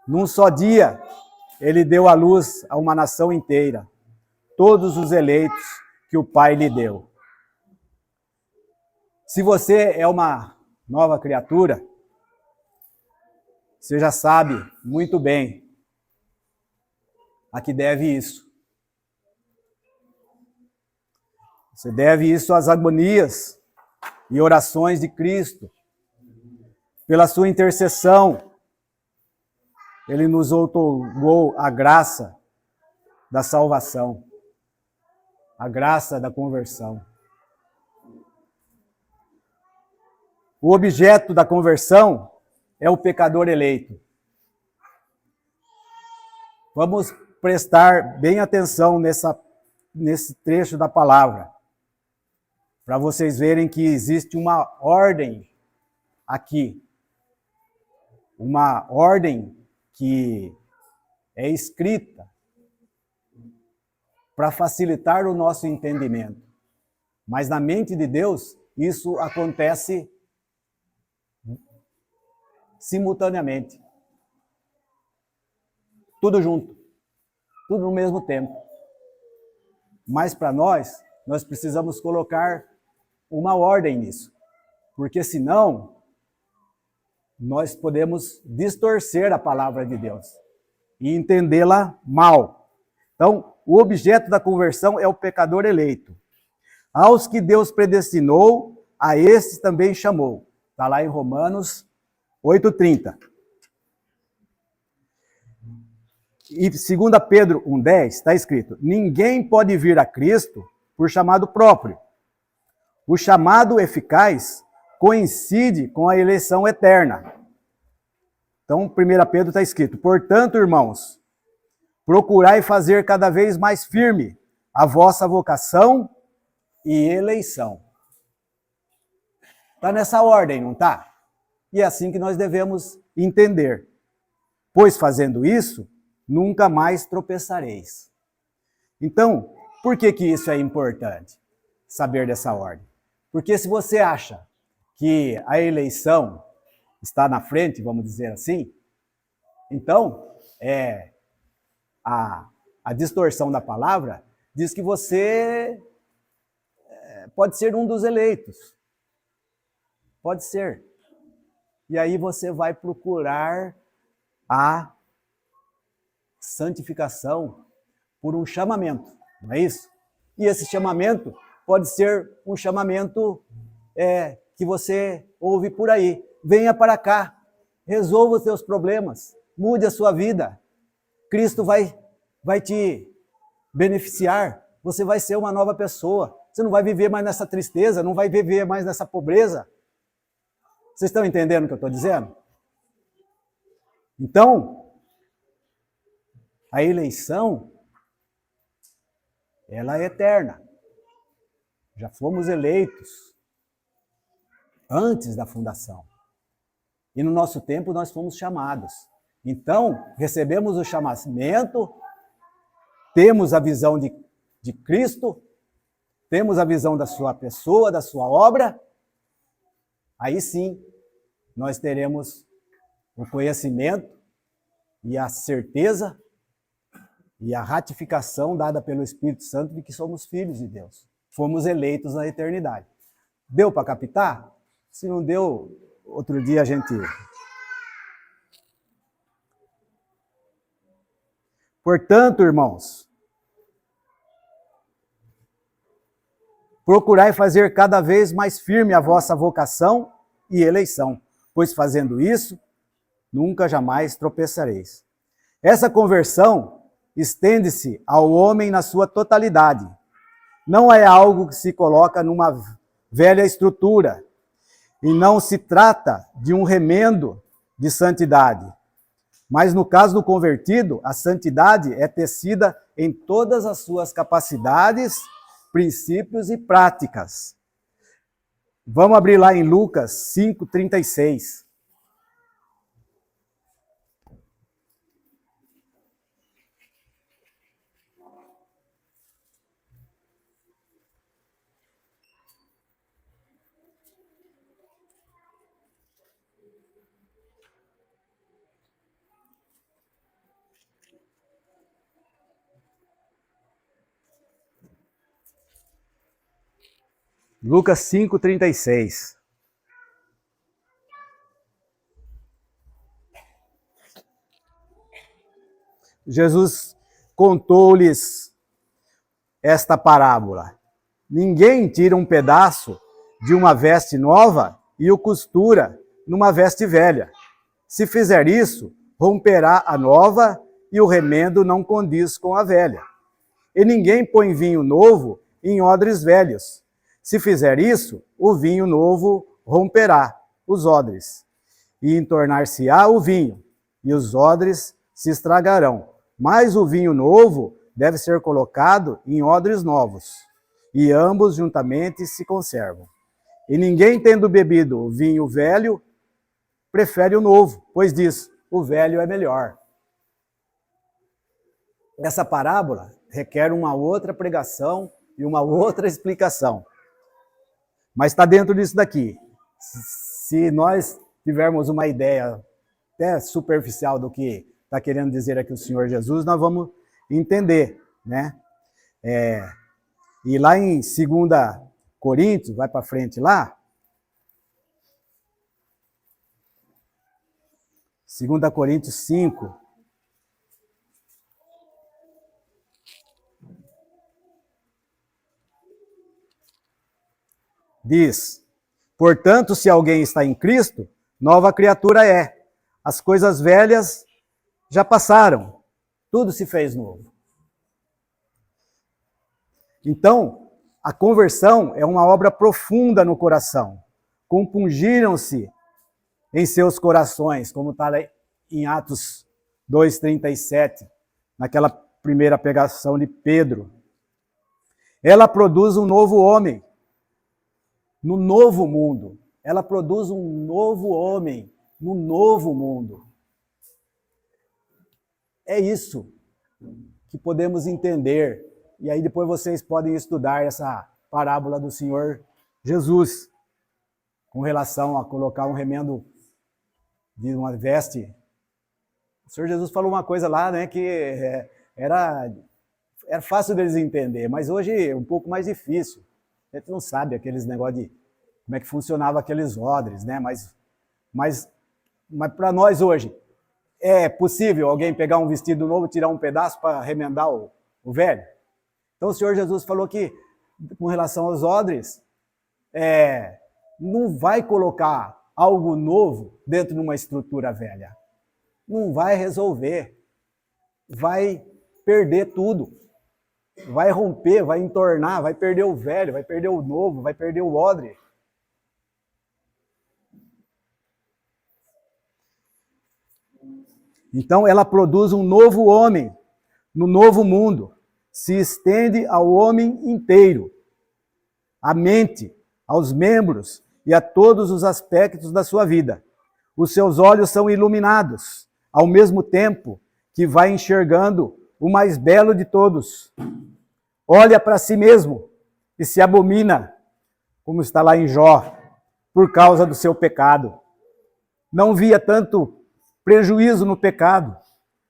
Num só dia, ele deu à luz a uma nação inteira, todos os eleitos que o Pai lhe deu. Se você é uma nova criatura, você já sabe muito bem a que deve isso. Você deve isso às agonias e orações de Cristo. Pela sua intercessão, ele nos outorgou a graça da salvação, a graça da conversão. O objeto da conversão é o pecador eleito. Vamos prestar bem atenção nesse trecho da palavra, para vocês verem que existe uma ordem aqui. Uma ordem que é escrita para facilitar o nosso entendimento. Mas na mente de Deus, isso acontece simultaneamente. Tudo junto. Tudo no mesmo tempo. Mas para nós precisamos colocar uma ordem nisso. Porque senão, nós podemos distorcer a palavra de Deus e entendê-la mal. Então, o objeto da conversão é o pecador eleito. Aos que Deus predestinou, a estes também chamou. Está lá em Romanos 8,30. E 2 Pedro 1,10 está escrito: ninguém pode vir a Cristo por chamado próprio. O chamado eficaz coincide com a eleição eterna. Então, 1 Pedro está escrito: portanto, irmãos, procurai fazer cada vez mais firme a vossa vocação e eleição. Está nessa ordem, não está? E é assim que nós devemos entender. Pois fazendo isso, nunca mais tropeçareis. Então, por que isso é importante? Saber dessa ordem. Porque se você acha que a eleição está na frente, vamos dizer assim, então, a distorção da palavra diz que você pode ser um dos eleitos. Pode ser. E aí você vai procurar a santificação por um chamamento, não é isso? E esse chamamento pode ser um chamamento que você ouve por aí. Venha para cá, resolva os seus problemas, Mude a sua vida. Cristo vai te beneficiar. Você vai ser uma nova pessoa. Você não vai viver mais nessa tristeza, não vai viver mais nessa pobreza. Vocês estão entendendo o que eu estou dizendo? Então, a eleição, ela é eterna. Já fomos eleitos antes da fundação. E no nosso tempo nós fomos chamados. Então, recebemos o chamamento, temos a visão de Cristo, temos a visão da sua pessoa, da sua obra, aí sim nós teremos o conhecimento e a certeza e a ratificação dada pelo Espírito Santo de que somos filhos de Deus. Fomos eleitos na eternidade. Deu para captar? Se não deu, outro dia a gente... Portanto, irmãos, procurai fazer cada vez mais firme a vossa vocação e eleição, pois fazendo isso, nunca jamais tropeçareis. Essa conversão estende-se ao homem na sua totalidade. Não é algo que se coloca numa velha estrutura, e não se trata de um remendo de santidade. Mas no caso do convertido, a santidade é tecida em todas as suas capacidades, princípios e práticas. Vamos abrir lá em Lucas 5:36. Lucas 5:36. Jesus contou-lhes esta parábola. Ninguém tira um pedaço de uma veste nova e o costura numa veste velha. Se fizer isso, romperá a nova e o remendo não condiz com a velha. E ninguém põe vinho novo em odres velhos. Se fizer isso, o vinho novo romperá os odres, e entornar-se-á o vinho, e os odres se estragarão. Mas o vinho novo deve ser colocado em odres novos, e ambos juntamente se conservam. E ninguém, tendo bebido o vinho velho, prefere o novo, pois diz, o velho é melhor. Essa parábola requer uma outra pregação e uma outra explicação. Mas está dentro disso daqui. Se nós tivermos uma ideia até superficial do que está querendo dizer aqui o Senhor Jesus, nós vamos entender, né? E lá em 2 Coríntios, vai para frente lá. 2 Coríntios 5. Diz, portanto, se alguém está em Cristo, nova criatura é. As coisas velhas já passaram, tudo se fez novo. Então, a conversão é uma obra profunda no coração. Compungiram-se em seus corações, como está em Atos 2:37, naquela primeira pregação de Pedro. Ela produz um novo homem. No novo mundo. Ela produz um novo homem no novo mundo. É isso que podemos entender. E aí depois vocês podem estudar essa parábola do Senhor Jesus com relação a colocar um remendo de uma veste. O Senhor Jesus falou uma coisa lá, né, que era fácil deles entender, mas hoje é um pouco mais difícil. A gente não sabe aqueles negócios de como é que funcionava aqueles odres, né? Mas para nós hoje, é possível alguém pegar um vestido novo, tirar um pedaço para remendar o velho? Então o Senhor Jesus falou que, com relação aos odres, não vai colocar algo novo dentro de uma estrutura velha. não vai resolver. Vai perder tudo. Vai romper, vai entornar, vai perder o velho, vai perder o novo, vai perder o odre. Então ela produz um novo homem no novo mundo. Se estende ao homem inteiro, à mente, aos membros e a todos os aspectos da sua vida. Os seus olhos são iluminados, ao mesmo tempo que vai enxergando o mais belo de todos. Olha para si mesmo e se abomina, como está lá em Jó, por causa do seu pecado. Não via tanto prejuízo no pecado,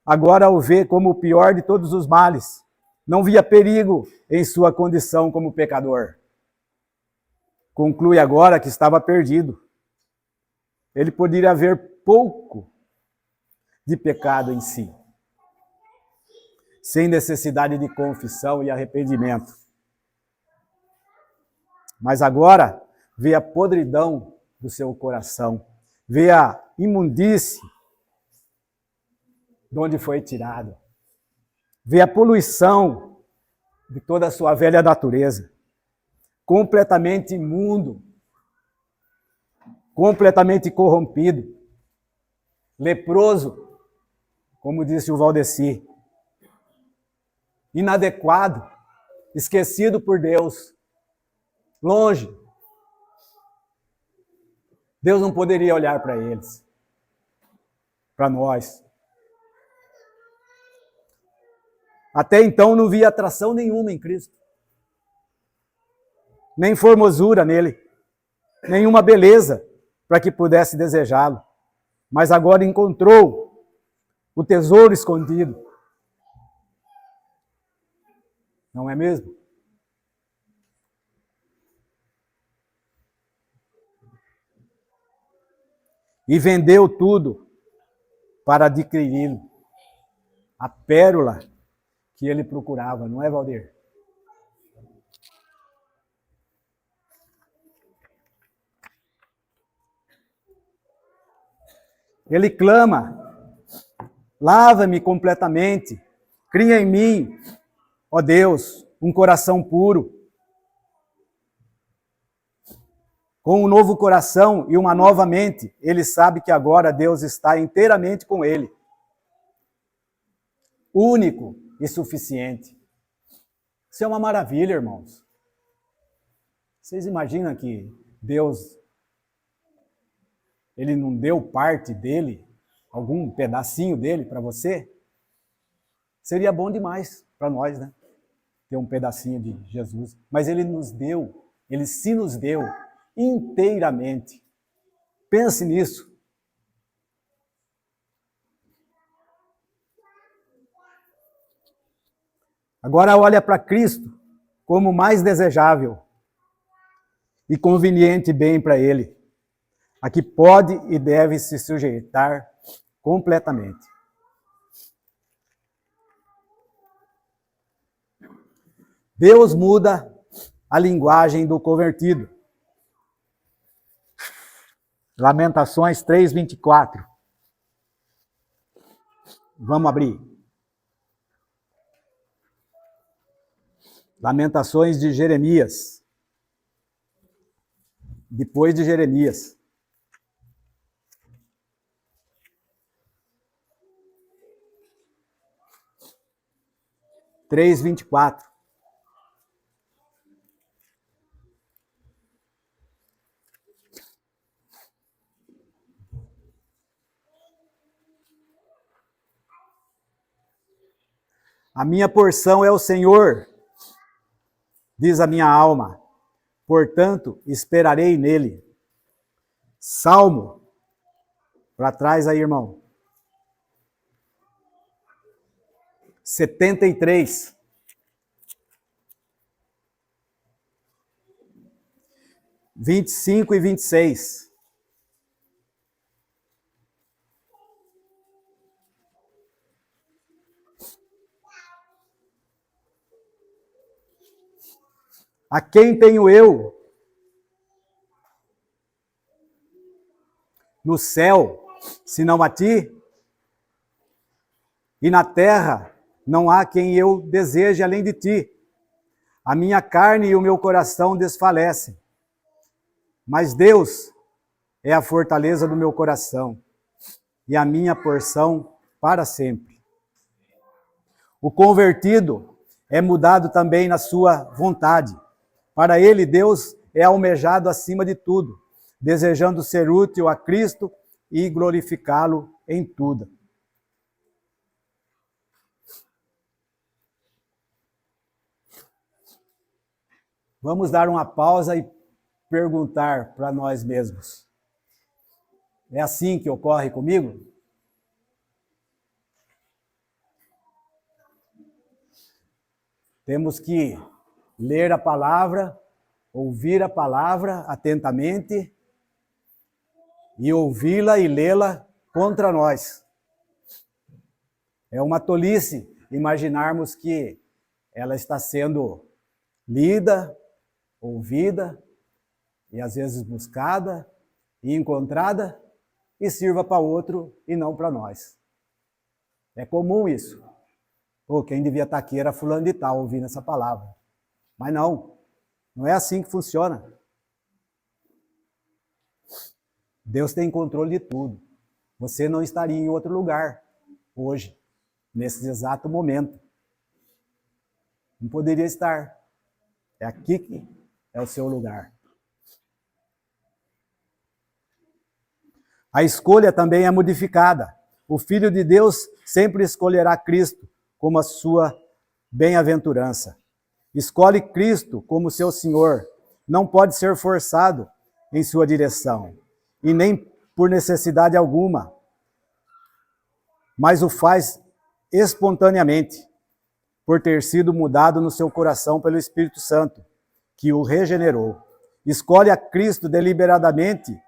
agora o vê como o pior de todos os males. Não via perigo em sua condição como pecador. Conclui agora que estava perdido. Ele poderia haver pouco de pecado em si, sem necessidade de confissão e arrependimento. Mas agora vê a podridão do seu coração, vê a imundície de onde foi tirado, vê a poluição de toda a sua velha natureza, completamente imundo, completamente corrompido, leproso, como disse o Valdeci, inadequado, esquecido por Deus, longe. Deus não poderia olhar para eles, para nós. Até então não via atração nenhuma em Cristo, nem formosura nele, nenhuma beleza para que pudesse desejá-lo. Mas agora encontrou o tesouro escondido. Não é mesmo? E vendeu tudo para adquiri-lo. A pérola que ele procurava, não é, Valdir? Ele clama: lava-me completamente, cria em mim, ó Deus, um coração puro. Com um novo coração e uma nova mente, ele sabe que agora Deus está inteiramente com ele. Único e suficiente. Isso é uma maravilha, irmãos. Vocês imaginam que Deus, ele não deu parte dele, algum pedacinho dele para você? Seria bom demais para nós, né? Ter um pedacinho de Jesus. Mas ele nos deu, ele se nos deu inteiramente. Pense nisso. Agora olha para Cristo como mais desejável e conveniente bem para ele, a que pode e deve se sujeitar completamente. Deus muda a linguagem do convertido. Lamentações 3:24. Vamos abrir. Lamentações de Jeremias. Depois de Jeremias. Três, 24. A minha porção é o Senhor, diz a minha alma, portanto esperarei nele. Salmo, para trás aí, irmão. 73. (25 e 26). A quem tenho eu no céu, senão a ti? e na terra não há quem eu deseje além de ti. A minha carne e o meu coração desfalecem, mas Deus é a fortaleza do meu coração e a minha porção para sempre. O convertido é mudado também na sua vontade. Para ele, Deus é almejado acima de tudo, desejando ser útil a Cristo e glorificá-lo em tudo. Vamos dar uma pausa e perguntar para nós mesmos. É assim que ocorre comigo? Temos que ler a palavra, ouvir a palavra atentamente e ouvi-la e lê-la contra nós. É uma tolice imaginarmos que ela está sendo lida, ouvida e às vezes buscada e encontrada e sirva para outro e não para nós. É comum isso. Pô, quem devia estar aqui era fulano de tal ouvindo essa palavra. Mas não é assim que funciona. Deus tem controle de tudo. Você não estaria em outro lugar hoje, nesse exato momento. Não poderia estar. É aqui que é o seu lugar. A escolha também é modificada. O Filho de Deus sempre escolherá Cristo como a sua bem-aventurança. Escolhe Cristo como seu Senhor. Não pode ser forçado em sua direção, e nem por necessidade alguma, mas o faz espontaneamente, por ter sido mudado no seu coração pelo Espírito Santo, que o regenerou. Escolhe a Cristo deliberadamente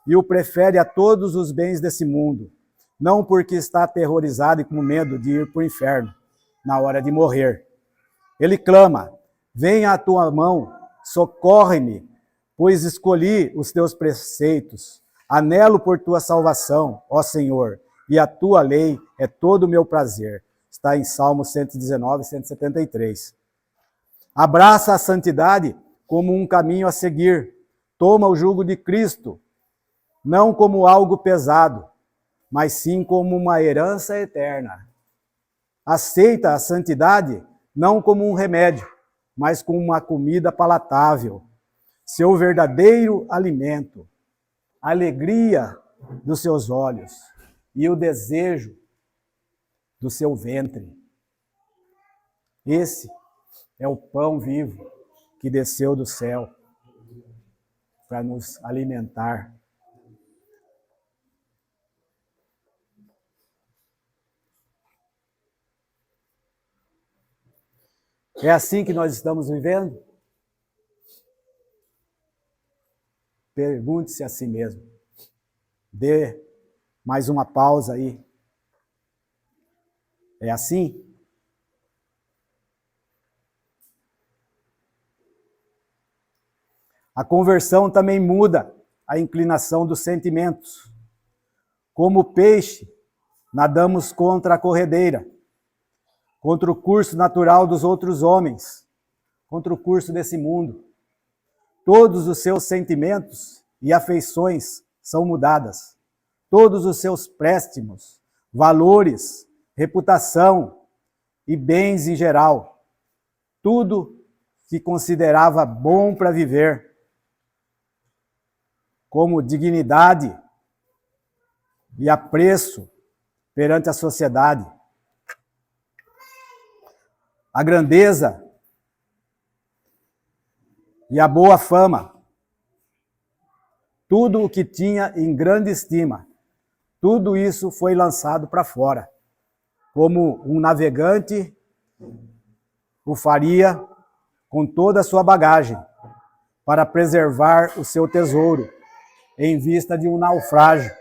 e o prefere a todos os bens desse mundo, não porque está aterrorizado e com medo de ir para o inferno na hora de morrer. Ele clama: venha a tua mão, socorre-me, pois escolhi os teus preceitos. Anelo por tua salvação, ó Senhor, e a tua lei é todo o meu prazer. Está em Salmo 119, 173. Abraça a santidade como um caminho a seguir. Toma o jugo de Cristo, não como algo pesado, mas sim como uma herança eterna. Aceita a santidade não como um remédio, mas como uma comida palatável, seu verdadeiro alimento, a alegria dos seus olhos e o desejo do seu ventre. Esse é o pão vivo que desceu do céu para nos alimentar. É assim que nós estamos vivendo? Pergunte-se a si mesmo. Dê mais uma pausa aí. É assim? A conversão também muda a inclinação dos sentimentos. Como peixe, nadamos contra a corredeira, contra o curso natural dos outros homens, contra o curso desse mundo. Todos os seus sentimentos e afeições são mudadas. Todos os seus préstimos, valores, reputação e bens em geral. Tudo que considerava bom para viver, como dignidade e apreço perante a sociedade. A grandeza e a boa fama, tudo o que tinha em grande estima, tudo isso foi lançado para fora, como um navegante o faria com toda a sua bagagem, para preservar o seu tesouro, em vista de um naufrágio.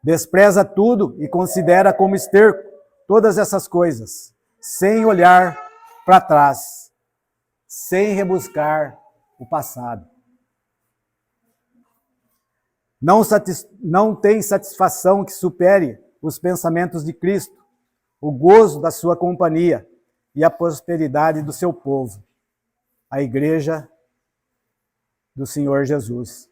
Despreza tudo e considera como esterco todas essas coisas, sem olhar para trás, sem rebuscar o passado. Não tem satisfação que supere os pensamentos de Cristo, o gozo da sua companhia e a prosperidade do seu povo, a igreja do Senhor Jesus.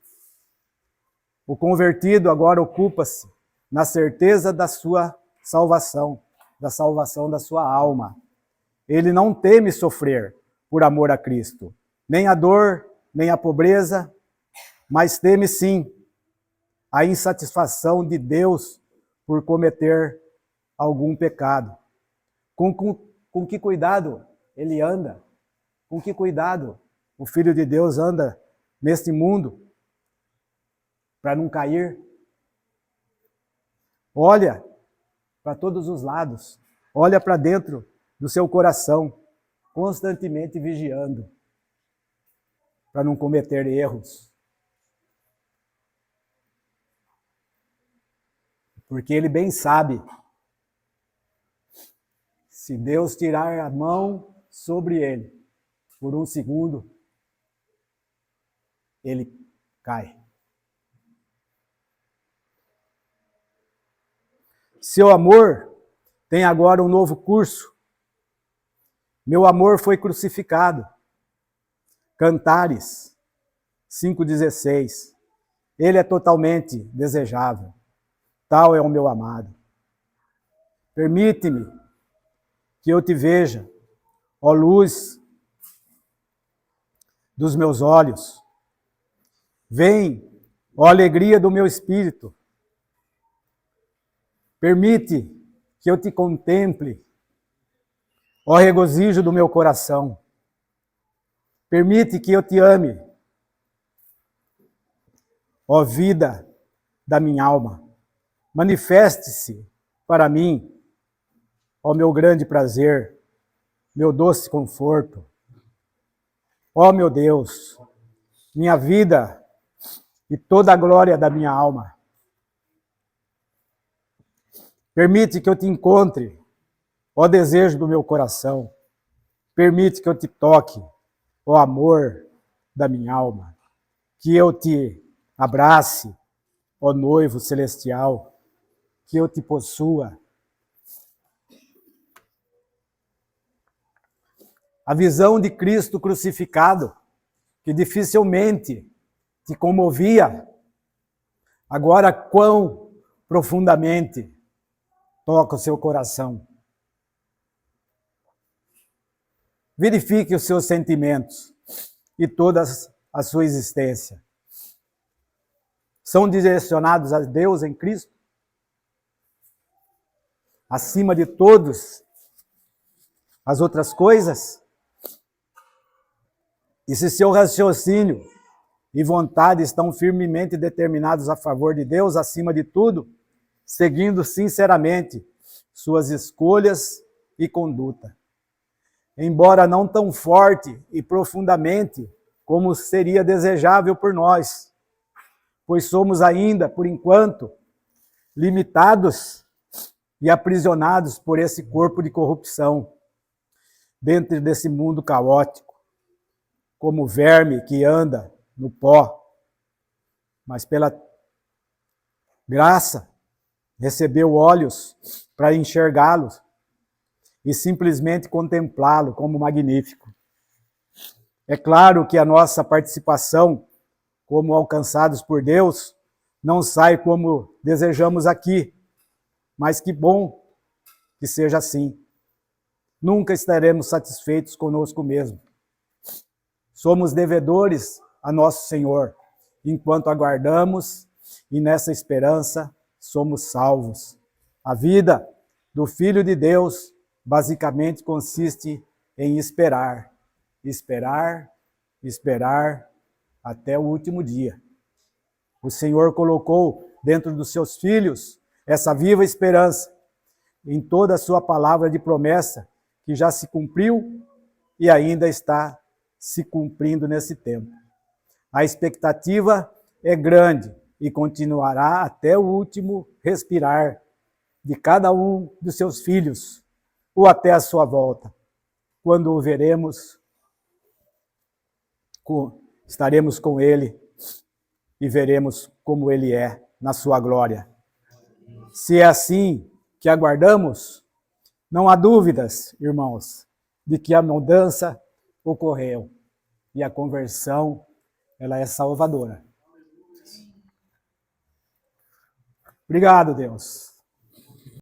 O convertido agora ocupa-se na certeza da sua salvação, da salvação da sua alma. Ele não teme sofrer por amor a Cristo, nem a dor, nem a pobreza, mas teme sim a insatisfação de Deus por cometer algum pecado. Com que cuidado ele anda? Com que cuidado o Filho de Deus anda neste mundo para não cair? Olha para todos os lados, olha para dentro do seu coração, constantemente vigiando para não cometer erros. Porque ele bem sabe, se Deus tirar a mão sobre ele por um segundo, ele cai. Seu amor tem agora um novo curso. Meu amor foi crucificado. Cantares 5,16. Ele é totalmente desejável. Tal é o meu amado. Permite-me que eu te veja, ó luz dos meus olhos. Vem, ó alegria do meu espírito. Permite que eu te contemple, ó regozijo do meu coração. Permite que eu te ame, ó vida da minha alma. Manifeste-se para mim, ó meu grande prazer, meu doce conforto. Ó meu Deus, minha vida e toda a glória da minha alma. Permite que eu te encontre, ó desejo do meu coração. Permite que eu te toque, ó amor da minha alma. Que eu te abrace, ó noivo celestial. Que eu te possua. A visão de Cristo crucificado, que dificilmente te comovia, agora quão profundamente toca o seu coração. Verifique os seus sentimentos e toda a sua existência. São direcionados a Deus em Cristo? Acima de todas as outras coisas? E se seu raciocínio e vontade estão firmemente determinados a favor de Deus, acima de tudo, seguindo sinceramente suas escolhas e conduta. Embora não tão forte e profundamente como seria desejável por nós, pois somos ainda, por enquanto, limitados e aprisionados por esse corpo de corrupção, dentro desse mundo caótico, como verme que anda no pó, mas pela graça recebeu olhos para enxergá-los e simplesmente contemplá-lo como magnífico. É claro que a nossa participação, como alcançados por Deus, não sai como desejamos aqui, mas que bom que seja assim. Nunca estaremos satisfeitos conosco mesmo. Somos devedores a nosso Senhor, enquanto aguardamos e nessa esperança somos salvos. A vida do Filho de Deus basicamente consiste em esperar, esperar, esperar até o último dia. O Senhor colocou dentro dos seus filhos essa viva esperança em toda a sua palavra de promessa, que já se cumpriu e ainda está se cumprindo nesse tempo. A expectativa é grande e continuará até o último respirar de cada um dos seus filhos, ou até a sua volta. Quando o veremos, estaremos com ele e veremos como ele é na sua glória. Se é assim que aguardamos, Não há dúvidas, irmãos, de que a mudança ocorreu e a conversão, ela é salvadora. Obrigado, Deus.